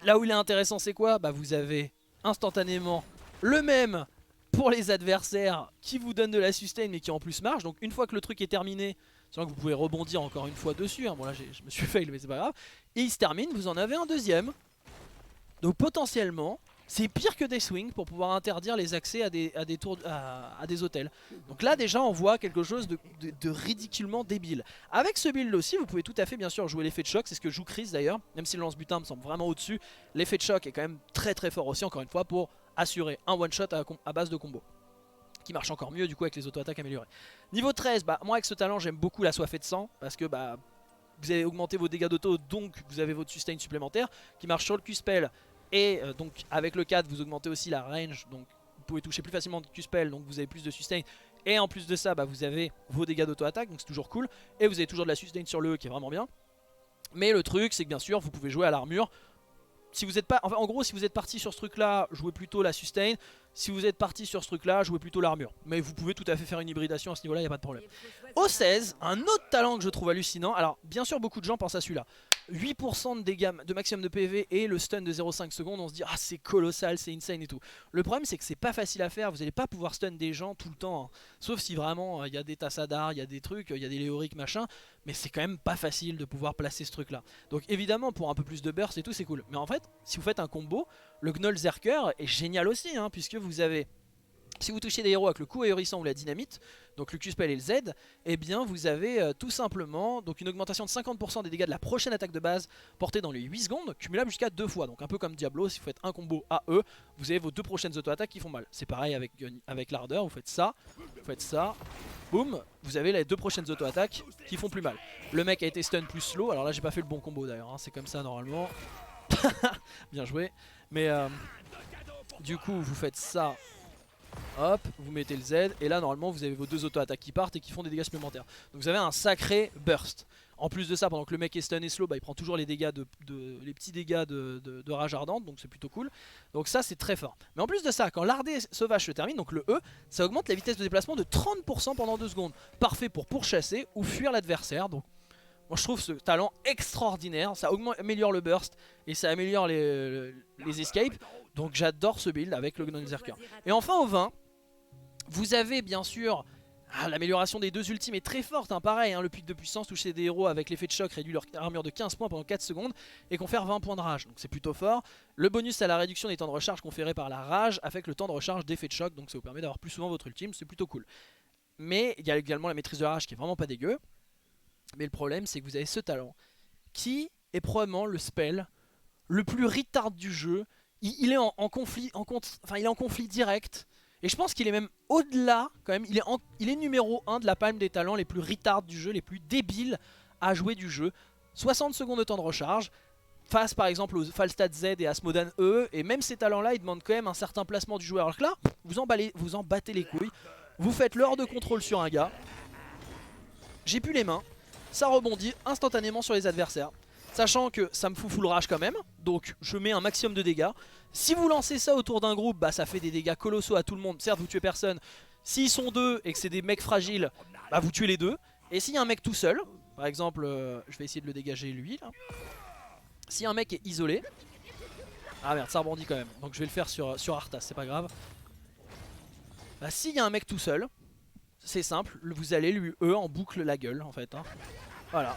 [SPEAKER 1] Là où il est intéressant c'est quoi? Bah vous avez instantanément le même pour les adversaires qui vous donne de la sustain mais qui en plus marche. Donc une fois que le truc est terminé, c'est vrai que vous pouvez rebondir encore une fois dessus, hein. Bon là je me suis fail mais c'est pas grave. Et il se termine, vous en avez un deuxième. Donc potentiellement c'est pire que des swings pour pouvoir interdire les accès à des hôtels. Donc là déjà on voit quelque chose de ridiculement débile. Avec ce build aussi vous pouvez tout à fait bien sûr jouer l'effet de choc, c'est ce que joue Chris d'ailleurs. Même si le lance-butin me semble vraiment au dessus, l'effet de choc est quand même très très fort aussi encore une fois pour assurer un one shot à base de combo. Qui marche encore mieux du coup avec les auto-attaques améliorées. Niveau 13, bah moi avec ce talent j'aime beaucoup la soifée de sang. Parce que bah vous avez augmenté vos dégâts d'auto, donc vous avez votre sustain supplémentaire. Qui marche sur le Q-spell. Et donc avec le 4 vous augmentez aussi la range. Donc vous pouvez toucher plus facilement de Q-spell, donc vous avez plus de sustain. Et en plus de ça bah, vous avez vos dégâts d'auto-attaque, donc c'est toujours cool. Et vous avez toujours de la sustain sur le E qui est vraiment bien. Mais le truc c'est que bien sûr vous pouvez jouer à l'armure. Si vous êtes pas, enfin, en gros si vous êtes parti sur ce truc là, jouez plutôt la sustain. Si vous êtes parti sur ce truc là, jouez plutôt l'armure. Mais vous pouvez tout à fait faire une hybridation à ce niveau là, il n'y a pas de problème. Au 16, un autre talent que je trouve hallucinant. Alors bien sûr beaucoup de gens pensent à celui-là. 8% de dégâts de maximum de PV et le stun de 0,5 secondes, on se dit ah c'est colossal, c'est insane et tout. Le problème c'est que c'est pas facile à faire, vous n'allez pas pouvoir stun des gens tout le temps, hein. Sauf si vraiment il y a des Tassadar, il y a des trucs, il y a des Léoric machin, mais c'est quand même pas facile de pouvoir placer ce truc là. Donc évidemment pour un peu plus de burst et tout c'est cool. Mais en fait si vous faites un combo, le Gnoll Zerker est génial aussi, hein, puisque vous avez... Si vous touchez des héros avec le coup ahurissant ou la dynamite, donc le Q-spell et le Z, eh bien vous avez tout simplement donc une augmentation de 50% des dégâts de la prochaine attaque de base portée dans les 8 secondes, cumulable jusqu'à 2 fois. Donc un peu comme Diablo, si vous faites un combo AE, vous avez vos 2 prochaines auto-attaques qui font mal. C'est pareil avec l'ardeur, vous faites ça, boum, vous avez les 2 prochaines auto-attaques qui font plus mal. Le mec a été stun plus slow, alors là j'ai pas fait le bon combo d'ailleurs, hein, c'est comme ça normalement. Bien joué. Mais du coup vous faites ça. Hop, vous mettez le Z et là normalement vous avez vos 2 auto-attaques qui partent et qui font des dégâts supplémentaires. Donc vous avez un sacré burst. En plus de ça, pendant que le mec est stun et slow, bah, il prend toujours les dégâts les petits dégâts de rage ardente, donc c'est plutôt cool. Donc ça c'est très fort. Mais en plus de ça, quand l'ardé sauvage se termine, donc le E, ça augmente la vitesse de déplacement de 30% pendant 2 secondes. Parfait pour pourchasser ou fuir l'adversaire. Donc moi je trouve ce talent extraordinaire, ça améliore le burst et ça améliore les escapes. Donc j'adore ce build avec le Gnoll Zerker. Et enfin au 20, Vous avez bien sûr l'amélioration des 2 ultimes est très forte, hein, pareil, hein, le pic de puissance toucher des héros avec l'effet de choc réduit leur armure de 15 points pendant 4 secondes et confère 20 points de rage, donc c'est plutôt fort. Le bonus à la réduction des temps de recharge conféré par la rage avec le temps de recharge d'effet de choc, donc ça vous permet d'avoir plus souvent votre ultime, c'est plutôt cool. Mais il y a également la maîtrise de la rage qui est vraiment pas dégueu, mais le problème c'est que vous avez ce talent qui est probablement le spell le plus retard du jeu. Il est en conflit, il est en conflit direct. Et je pense qu'il est même au-delà, quand même, il est numéro 1 de la palme des talents les plus retard du jeu, les plus débiles à jouer du jeu. 60 secondes de temps de recharge, face par exemple aux Falstad Z et Asmodan E, et même ces talents-là, ils demandent quand même un certain placement du joueur. Alors que là, vous en battez les couilles, vous faites l'heure de contrôle sur un gars, j'ai plus les mains, ça rebondit instantanément sur les adversaires. Sachant que ça me fout full rage quand même, donc je mets un maximum de dégâts. Si vous lancez ça autour d'un groupe, bah ça fait des dégâts colossaux à tout le monde. Certes vous tuez personne, s'ils sont 2 et que c'est des mecs fragiles, bah vous tuez les 2. Et s'il y a un mec tout seul, par exemple, je vais essayer de le dégager lui là. Si un mec est isolé, ah merde ça rebondit quand même, donc je vais le faire sur Arthas, c'est pas grave. Bah s'il y a un mec tout seul, c'est simple, vous allez lui en boucle la gueule en fait, hein. Voilà.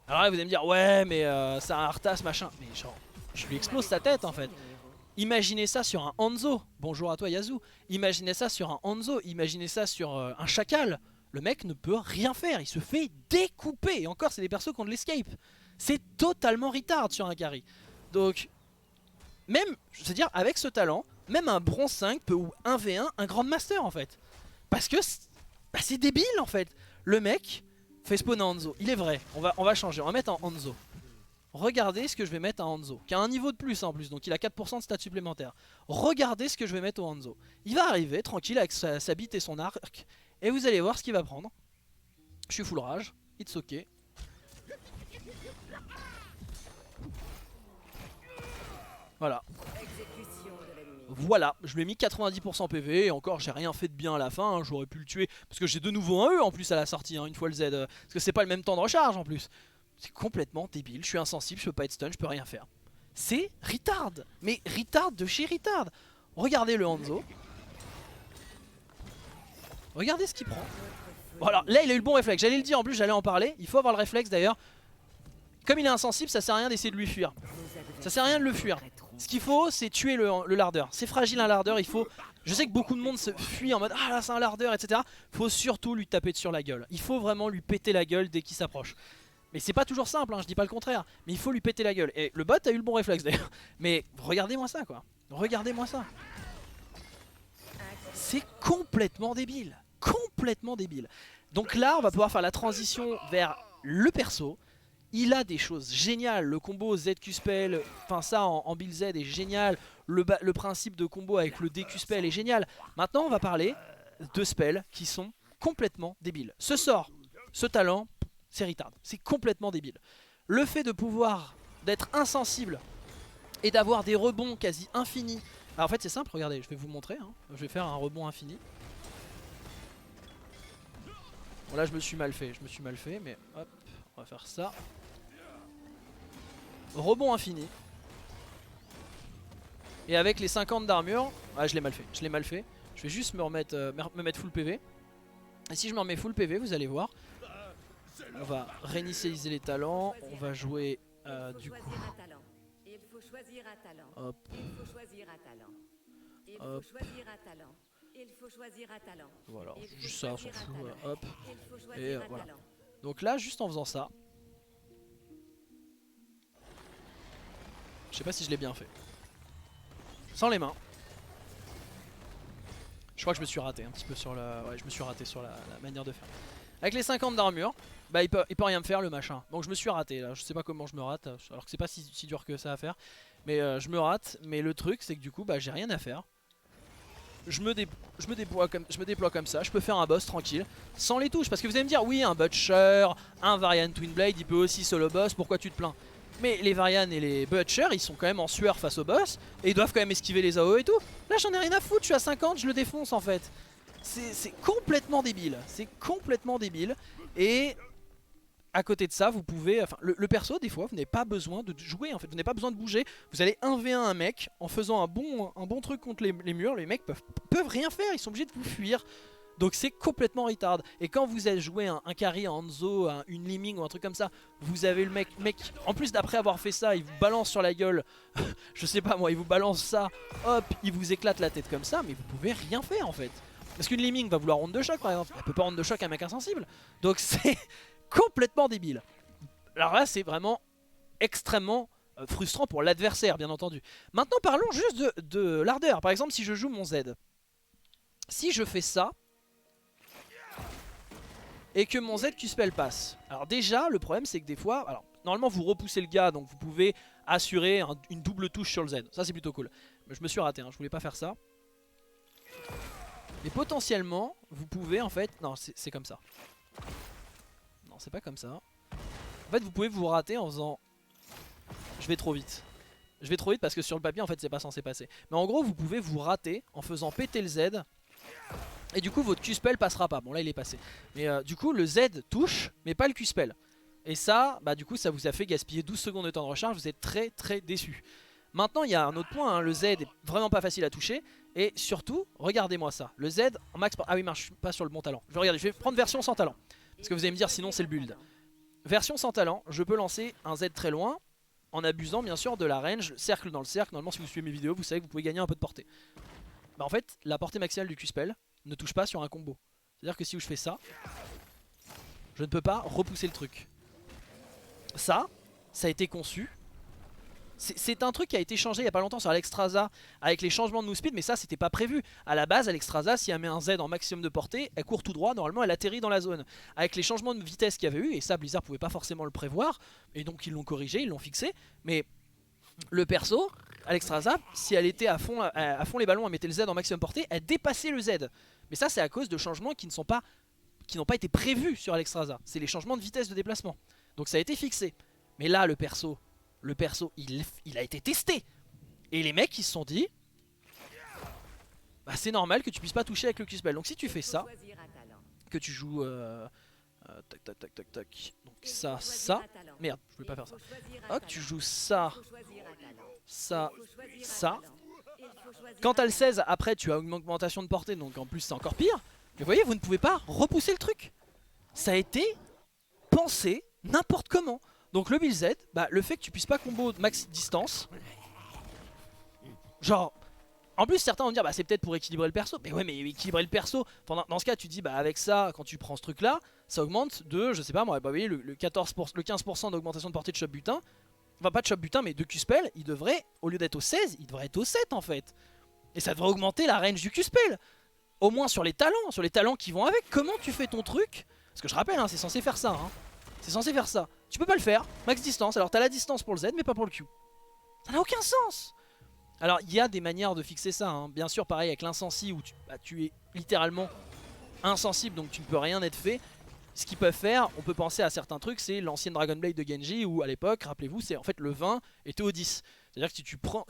[SPEAKER 1] Alors là vous allez me dire ouais mais c'est un Arthas machin, mais genre je lui explose sa tête en fait. Imaginez ça sur un Hanzo, bonjour à toi Yazoo. Imaginez ça sur un Hanzo, imaginez ça sur un Chacal. Le mec ne peut rien faire, il se fait découper. Et encore c'est des persos qui ont de l'escape. C'est totalement retard sur un carry. Donc même, je veux dire avec ce talent, même un bronze 5 peut ou 1v1 un Grandmaster en fait. Parce que c'est débile en fait. Le mec fait spawn en Hanzo, il est vrai, on va changer, on va mettre en Hanzo. Regardez ce que je vais mettre en Hanzo, qui a un niveau de plus en plus, donc il a 4% de stats supplémentaires. Regardez ce que je vais mettre au Hanzo. Il va arriver tranquille avec sa bite et son arc, et vous allez voir ce qu'il va prendre. Je suis full rage, it's ok. Voilà. Voilà, je lui ai mis 90% PV et encore j'ai rien fait de bien à la fin, hein. J'aurais pu le tuer parce que j'ai de nouveau un E en plus à la sortie, hein, une fois le Z, parce que c'est pas le même temps de recharge en plus. C'est complètement débile, je suis insensible, je peux pas être stun, je peux rien faire. C'est retard, mais retard de chez retard. Regardez le Hanzo. Regardez ce qu'il prend. Voilà, là il a eu le bon réflexe, j'allais le dire en plus, j'allais en parler, il faut avoir le réflexe d'ailleurs. Comme il est insensible, ça sert à rien d'essayer de lui fuir. Ça sert à rien de le fuir. Ce qu'il faut, c'est tuer le lardeur. C'est fragile un lardeur, il faut... Je sais que beaucoup de monde se fuit en mode ah là c'est un lardeur, etc. Faut surtout lui taper sur la gueule. Il faut vraiment lui péter la gueule dès qu'il s'approche. Mais c'est pas toujours simple, hein, je dis pas le contraire. Mais il faut lui péter la gueule. Et le bot a eu le bon réflexe d'ailleurs. Mais regardez-moi ça quoi. Regardez-moi ça. C'est complètement débile. Complètement débile. Donc là, on va pouvoir faire la transition vers le perso. Il a des choses géniales, le combo ZQ-Spell, enfin ça en build Z est génial, le principe de combo avec le DQ-Spell est génial. Maintenant on va parler de spells qui sont complètement débiles. Ce sort, ce talent, c'est retard, c'est complètement débile. Le fait de pouvoir, d'être insensible et d'avoir des rebonds quasi infinis. Alors en fait c'est simple, regardez, je vais vous montrer, hein. Je vais faire un rebond infini. Bon là je me suis mal fait, mais hop, on va faire ça. Rebond infini. Et avec les 50 d'armure, ah je l'ai mal fait, je vais juste me mettre full PV. Et si je me remets full PV, vous allez voir, on va réinitialiser les talents, on va jouer du coup. Hop. Hop. Voilà, juste ça, on s'en fout, hop. Et voilà. Donc là, juste en faisant ça, je sais pas si je l'ai bien fait. Sans les mains. Je crois que je me suis raté un petit peu sur la... Ouais, je me suis raté sur la manière de faire. Avec les 50 d'armure, bah il peut rien me faire le machin. Donc je me suis raté là, je sais pas comment je me rate. Alors que c'est pas si dur que ça à faire. Mais je me rate, mais le truc c'est que du coup bah j'ai rien à faire. Je me déploie comme ça, je peux faire un boss tranquille, sans les touches. Parce que vous allez me dire, oui un Butcher, un Varian Twinblade, il peut aussi solo boss, pourquoi tu te plains? Mais les Varian et les Butcher, ils sont quand même en sueur face au boss, et ils doivent quand même esquiver les AOE et tout. Là j'en ai rien à foutre, je suis à 50, je le défonce en fait. C'est complètement débile, c'est complètement débile. Et à côté de ça, vous pouvez, enfin le perso des fois vous n'avez pas besoin de jouer en fait, vous n'avez pas besoin de bouger, vous allez 1v1 un mec en faisant un bon truc contre les murs, les mecs peuvent rien faire, ils sont obligés de vous fuir. Donc c'est complètement retard. Et quand vous avez joué un carry, un Hanzo, une Liming ou un truc comme ça, vous avez le mec, en plus d'après avoir fait ça, il vous balance sur la gueule, je sais pas moi, il vous balance ça, hop, il vous éclate la tête comme ça, mais vous pouvez rien faire en fait. Parce qu'une Liming va vouloir round de choc par exemple, elle peut pas round de choc un mec insensible. Donc c'est complètement débile. Alors là c'est vraiment extrêmement frustrant pour l'adversaire bien entendu. Maintenant parlons juste de l'ardeur. Par exemple si je joue mon Z, si je fais ça, et que mon Z Q-Spell passe. Alors déjà, le problème c'est que des fois, alors normalement vous repoussez le gars, donc vous pouvez assurer une double touche sur le Z. Ça c'est plutôt cool. Mais je me suis raté, hein, je voulais pas faire ça. Mais potentiellement, vous pouvez en fait... Non, c'est comme ça. Non, c'est pas comme ça. En fait, vous pouvez vous rater en faisant... Je vais trop vite. Je vais trop vite parce que sur le papier, en fait, c'est pas censé passer. Mais en gros, vous pouvez vous rater en faisant péter le Z. Et du coup votre Q-Spell passera pas. Bon là il est passé. Mais du coup le Z touche mais pas le Q-Spell. Et ça, bah du coup ça vous a fait gaspiller 12 secondes de temps de recharge. Vous êtes très très déçu. Maintenant il y a un autre point, hein. Le Z est vraiment pas facile à toucher. Et surtout, regardez-moi ça. Le Z en max... Ah oui mais je suis pas sur le bon talent. Je vais regarder, je vais prendre version sans talent. Parce que vous allez me dire sinon c'est le build. Version sans talent, je peux lancer un Z très loin. En abusant bien sûr de la range, cercle dans le cercle. Normalement si vous suivez mes vidéos vous savez que vous pouvez gagner un peu de portée. Bah en fait la portée maximale du Q-Spell ne touche pas sur un combo. C'est à dire que si je fais ça, je ne peux pas repousser le truc. Ça a été conçu. C'est un truc qui a été changé il n'y a pas longtemps sur Alexstrasza avec les changements de move speed, mais ça c'était pas prévu. À la base Alexstrasza, si elle met un Z en maximum de portée, elle court tout droit, normalement elle atterrit dans la zone. Avec les changements de vitesse qu'il y avait eu, et ça Blizzard pouvait pas forcément le prévoir, et donc ils l'ont corrigé, ils l'ont fixé, mais le perso, Alexstrasza, si elle était à fond les ballons, elle mettait le Z en maximum portée, elle dépassait le Z. Mais ça c'est à cause de changements qui n'ont pas été prévus sur Alexstrasza. C'est les changements de vitesse de déplacement. Donc ça a été fixé. Mais là le perso il a été testé. Et les mecs ils se sont dit, bah c'est normal que tu puisses pas toucher avec le Q-Spell. Donc si tu fais ça, que tu joues tac tac tac tac tac. Donc ça, merde, je voulais pas faire ça. Hop, tu joues ça, ça. Quand t'as le 16, après tu as une augmentation de portée, donc en plus c'est encore pire. Mais vous voyez, vous ne pouvez pas repousser le truc. Ça a été pensé n'importe comment. Donc le build Z, bah, le fait que tu puisses pas combo max distance, genre, en plus certains vont dire bah c'est peut-être pour équilibrer le perso. Mais ouais mais équilibrer le perso, enfin, dans ce cas tu dis bah avec ça, quand tu prends ce truc là, ça augmente de, je sais pas moi, bah vous voyez le 15% d'augmentation de portée de Chop Butin. Enfin pas de Chop Butin mais de Q-Spell, il devrait, au lieu d'être au 16, il devrait être au 7 en fait. Et ça devrait augmenter la range du Q-Spell. Au moins sur les talents qui vont avec. Comment tu fais ton truc? Parce que je rappelle, hein, c'est censé faire ça. Hein. C'est censé faire ça. Tu peux pas le faire. Max distance. Alors t'as la distance pour le Z, mais pas pour le Q. Ça n'a aucun sens. Alors il y a des manières de fixer ça. Hein. Bien sûr, pareil avec l'insensi où tu es littéralement insensible, donc tu ne peux rien être fait. Ce qu'ils peuvent faire, on peut penser à certains trucs, c'est l'ancienne Dragon Blade de Genji où à l'époque, rappelez-vous, c'est en fait le 20 était au 10. C'est-à-dire que si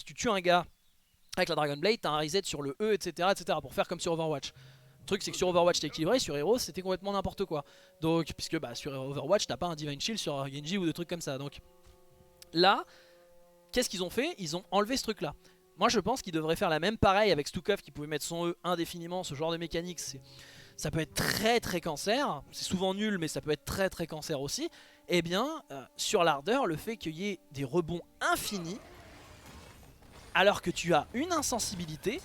[SPEAKER 1] tu tues un gars avec la Dragon Blade, t'as un reset sur le E, etc. pour faire comme sur Overwatch. Le truc c'est que sur Overwatch t'es équilibré, sur Heroes c'était complètement n'importe quoi. Donc, puisque bah, sur Overwatch t'as pas un Divine Shield sur Genji ou des trucs comme ça. Donc là, qu'est-ce qu'ils ont fait? Ils ont enlevé ce truc là. Moi je pense qu'ils devraient faire la même pareil avec Stukov qui pouvait mettre son E indéfiniment. Ce genre de mécanique, ça peut être très très cancer. C'est souvent nul mais ça peut être très très cancer aussi. Et bien sur l'ardeur, le fait qu'il y ait des rebonds infinis alors que tu as une insensibilité,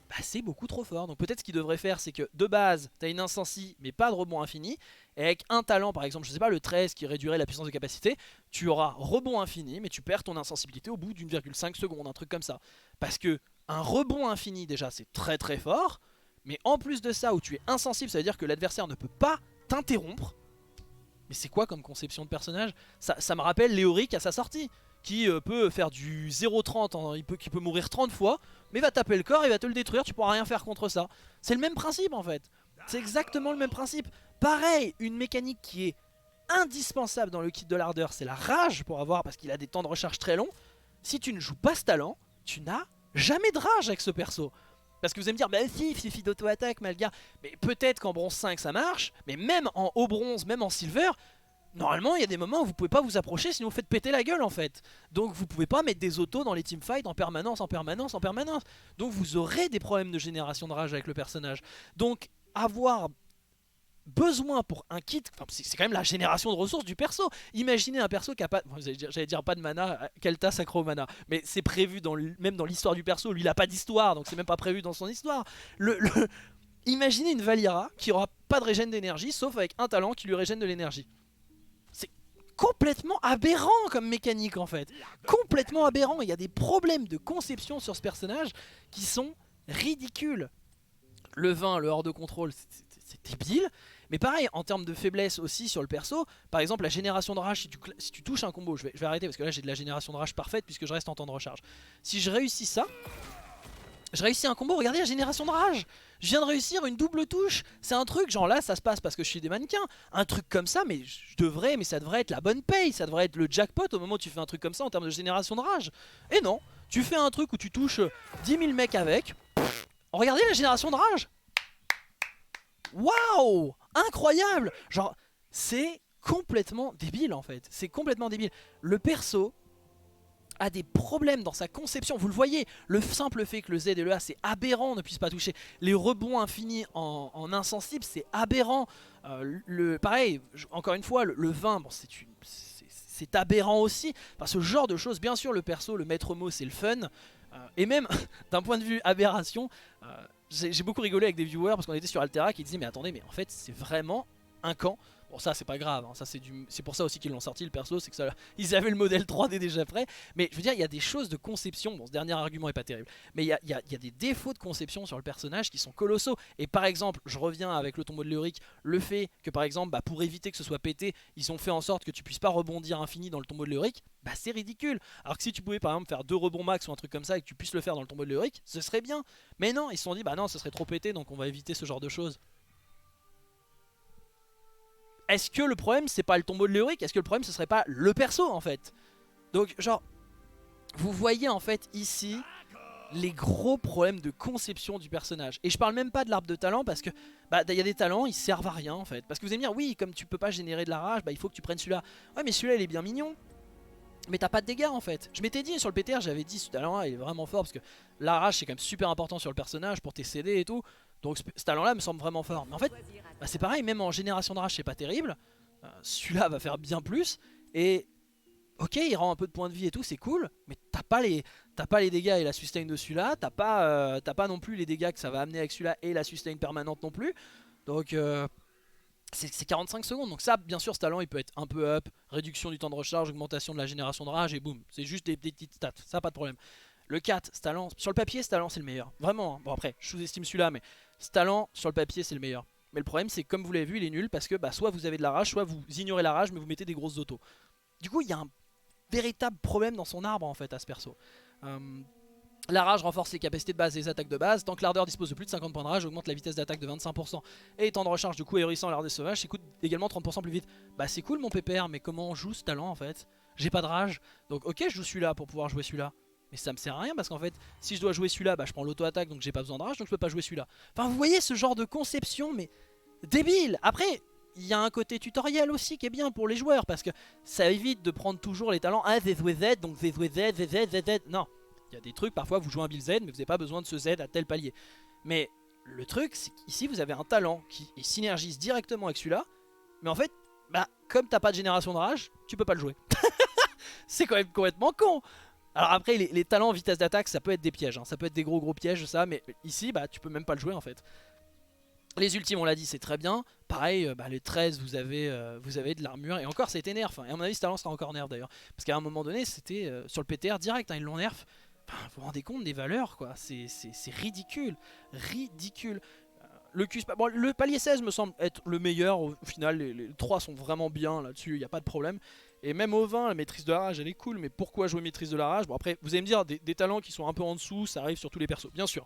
[SPEAKER 1] bah c'est beaucoup trop fort. Donc peut-être ce qu'ils devraient faire, c'est que de base, tu as une insensi mais pas de rebond infini. Et avec un talent, par exemple, je sais pas, le 13 qui réduirait la puissance de capacité, tu auras rebond infini mais tu perds ton insensibilité au bout d'1,5 seconde, un truc comme ça. Parce que un rebond infini déjà c'est très très fort. Mais en plus de ça, où tu es insensible, ça veut dire que l'adversaire ne peut pas t'interrompre. Mais c'est quoi comme conception de personnage? Ça me rappelle Léoric à sa sortie, qui peut faire du 0,30, qui peut mourir 30 fois, mais va taper le corps, il va te le détruire, tu pourras rien faire contre ça. C'est le même principe en fait. C'est exactement le même principe. Pareil, une mécanique qui est indispensable dans le kit de l'ardeur, c'est la rage pour avoir, parce qu'il a des temps de recharge très longs. Si tu ne joues pas ce talent, tu n'as jamais de rage avec ce perso. Parce que vous allez me dire, bah si, il suffit d'auto-attaque, Malga. Mais peut-être qu'en bronze 5 ça marche, mais même en haut bronze, même en silver, Normalement, il y a des moments où vous pouvez pas vous approcher sinon vous faites péter la gueule en fait. Donc vous pouvez pas mettre des autos dans les teamfights en permanence, en permanence, en permanence. Donc vous aurez des problèmes de génération de rage avec le personnage. Donc avoir besoin pour un kit, enfin, c'est quand même la génération de ressources du perso. Imaginez un perso qui a pas, j'allais dire pas de mana, Kelta sacro mana, mais c'est prévu même dans l'histoire du perso. Lui il a pas d'histoire, donc c'est même pas prévu dans son histoire. Imaginez une Valeera qui aura pas de régène d'énergie, sauf avec un talent qui lui régène de l'énergie. C'est complètement aberrant comme mécanique en fait. Complètement aberrant. Il y a des problèmes de conception sur ce personnage qui sont ridicules. Le vin, le hors de contrôle, c'est débile. Mais pareil, en termes de faiblesse aussi sur le perso, par exemple la génération de rage, si tu touches un combo, je vais arrêter parce que là j'ai de la génération de rage parfaite puisque je reste en temps de recharge. Si je réussis ça, je réussis un combo, regardez la génération de rage. Je viens de réussir une double touche. C'est un truc, genre là ça se passe parce que je suis des mannequins. Un truc comme ça, mais ça devrait être la bonne paye. Ça devrait être le jackpot au moment où tu fais un truc comme ça en termes de génération de rage. Et non, tu fais un truc où tu touches 10 000 mecs avec. Regardez la génération de rage. Waouh, incroyable. Genre, c'est complètement débile en fait. C'est complètement débile. Le perso a des problèmes dans sa conception. Vous le voyez, le simple fait que le Z et le A c'est aberrant ne puissent pas toucher. Les rebonds infinis en insensible c'est aberrant. Pareil, encore une fois, le 20, bon, c'est aberrant aussi. Enfin, ce genre de choses, bien sûr le perso, le maître mot c'est le fun. Et même d'un point de vue aberration, j'ai beaucoup rigolé avec des viewers parce qu'on était sur Altera qui disaient mais attendez, mais en fait c'est vraiment un camp. Bon ça c'est pas grave, hein, c'est pour ça aussi qu'ils l'ont sorti le perso, c'est que ils avaient le modèle 3D déjà prêt. Mais je veux dire il y a des choses de conception, bon ce dernier argument est pas terrible, mais il y a des défauts de conception sur le personnage qui sont colossaux. Et par exemple, je reviens avec le tombeau de Léoric, le fait que par exemple pour éviter que ce soit pété, ils ont fait en sorte que tu puisses pas rebondir infini dans le tombeau de Léoric, bah c'est ridicule. Alors que si tu pouvais par exemple faire 2 rebonds max ou un truc comme ça et que tu puisses le faire dans le tombeau de Léoric, ce serait bien. Mais non, ils se sont dit bah non ce serait trop pété donc on va éviter ce genre de choses. Est-ce que le problème c'est pas le tombeau de Léoric? Est-ce que le problème ce serait pas le perso en fait? Donc genre, vous voyez en fait ici les gros problèmes de conception du personnage. Et je parle même pas de l'arbre de talent parce que y a des talents ils servent à rien en fait. Parce que vous allez me dire oui comme tu peux pas générer de la rage, il faut que tu prennes celui-là. Ouais mais celui-là il est bien mignon. Mais t'as pas de dégâts en fait. Je m'étais dit sur le PTR, j'avais dit ce talent là il est vraiment fort parce que la rage c'est quand même super important sur le personnage pour tes CD et tout. Donc ce talent là me semble vraiment fort. Mais en fait c'est pareil, même en génération de rage c'est pas terrible. Celui-là va faire bien plus. Et ok il rend un peu de points de vie et tout, c'est cool. Mais t'as pas les dégâts et la sustain de celui-là. T'as pas non plus les dégâts que ça va amener avec celui-là et la sustain permanente non plus. Donc c'est 45 secondes, donc ça bien sûr ce talent il peut être un peu up, réduction du temps de recharge, augmentation de la génération de rage et boum, c'est juste des petites stats, ça pas de problème. Le 4, ce talent, sur le papier ce talent c'est le meilleur, vraiment, hein. Bon après je sous-estime celui-là mais ce talent sur le papier c'est le meilleur. Mais le problème c'est que comme vous l'avez vu il est nul parce que soit vous avez de la rage, soit vous ignorez la rage mais vous mettez des grosses autos. Du coup il y a un véritable problème dans son arbre en fait à ce perso. La rage renforce les capacités de base et les attaques de base. Tant que l'ardeur dispose de plus de 50 points de rage, augmente la vitesse d'attaque de 25%. Et temps de recharge du coup hérissant l'ardeur sauvage, s'écoute également 30% plus vite. Bah c'est cool mon pépère, mais comment on joue ce talent en fait? J'ai pas de rage. Donc ok je joue celui-là pour pouvoir jouer celui-là. Mais ça me sert à rien parce qu'en fait si je dois jouer celui-là, je prends l'auto-attaque donc j'ai pas besoin de rage donc je peux pas jouer celui-là. Enfin vous voyez ce genre de conception mais débile. Après il y a un côté tutoriel aussi qui est bien pour les joueurs parce que ça évite de prendre toujours les talents Z donc Z. Non. Il y a des trucs, parfois vous jouez un build Z, mais vous n'avez pas besoin de ce Z à tel palier. Mais le truc, c'est qu'ici vous avez un talent qui synergise directement avec celui-là. Mais en fait, comme t'as pas de génération de rage, tu peux pas le jouer. C'est quand même complètement con. Alors après, les talents vitesse d'attaque, ça peut être des pièges. Hein. Ça peut être des gros pièges, ça. Mais ici, tu peux même pas le jouer en fait. Les ultimes, on l'a dit, c'est très bien. Pareil, les 13, vous avez de l'armure. Et encore, c'était nerf. Hein. Et à mon avis, ce talent sera encore nerf d'ailleurs. Parce qu'à un moment donné, c'était sur le PTR direct. Hein, ils l'ont nerf. Enfin, vous vous rendez compte des valeurs quoi, c'est ridicule, ridicule. Le palier 16 me semble être le meilleur, au final les 3 sont vraiment bien là-dessus, il n'y a pas de problème. Et même au 20, la maîtrise de la rage elle est cool, mais pourquoi jouer maîtrise de la rage? Bon après, vous allez me dire, des talents qui sont un peu en dessous, ça arrive sur tous les persos, bien sûr.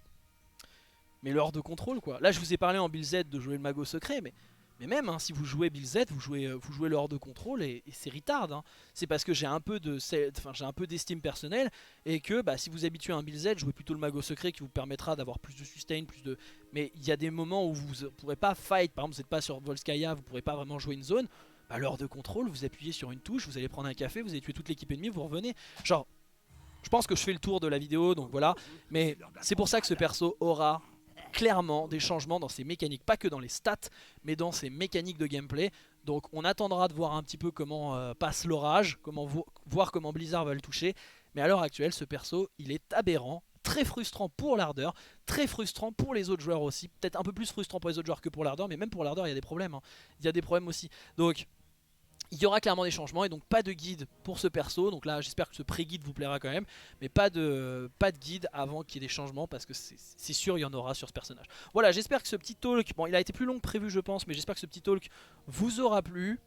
[SPEAKER 1] Mais le hors de contrôle quoi, là je vous ai parlé en build Z de jouer le mago secret, mais même hein, si vous jouez build Z, vous jouez le hors de contrôle et c'est retard. Hein. C'est parce que j'ai un peu d'estime personnelle et que si vous habituez à un build Z, jouez plutôt le mago secret qui vous permettra d'avoir plus de sustain, mais il y a des moments où vous ne pourrez pas fight, par exemple vous n'êtes pas sur Volskaya, vous ne pourrez pas vraiment jouer une zone. bah, l'heure de contrôle, vous appuyez sur une touche, vous allez prendre un café, vous allez tuer toute l'équipe ennemie, vous revenez. Genre, je pense que je fais le tour de la vidéo, donc voilà. Mais c'est pour ça que ce perso aura clairement des changements dans ses mécaniques, pas que dans les stats, mais dans ses mécaniques de gameplay. Donc on attendra de voir un petit peu comment passe l'orage, voir comment Blizzard va le toucher. Mais à l'heure actuelle, ce perso, il est aberrant, très frustrant pour l'Ardeur, très frustrant pour les autres joueurs aussi. Peut-être un peu plus frustrant pour les autres joueurs que pour l'Ardeur, mais même pour l'Ardeur, il y a des problèmes, hein. Il y a des problèmes aussi. Donc il y aura clairement des changements et donc pas de guide pour ce perso. Donc là j'espère que ce pré-guide vous plaira quand même. Mais pas de guide avant qu'il y ait des changements parce que c'est sûr il y en aura sur ce personnage. Voilà, j'espère que ce petit talk, bon il a été plus long que prévu je pense, mais j'espère que ce petit talk vous aura plu.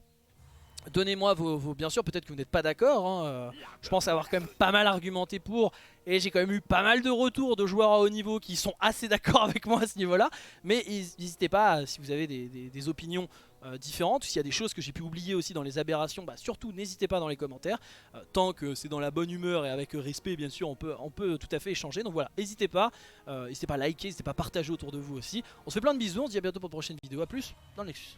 [SPEAKER 1] Donnez-moi bien sûr, peut-être que vous n'êtes pas d'accord, hein, je pense avoir quand même pas mal argumenté pour. Et j'ai quand même eu pas mal de retours de joueurs à haut niveau qui sont assez d'accord avec moi à ce niveau-là. Mais n'hésitez pas, si vous avez des opinions différentes, s'il y a des choses que j'ai pu oublier aussi dans les aberrations, bah surtout n'hésitez pas dans les commentaires. Tant que c'est dans la bonne humeur et avec respect bien sûr, on peut tout à fait échanger. Donc voilà, n'hésitez pas à liker, n'hésitez pas à partager autour de vous aussi. On se fait plein de bisous, on se dit à bientôt pour une prochaine vidéo, à plus dans le Nexus.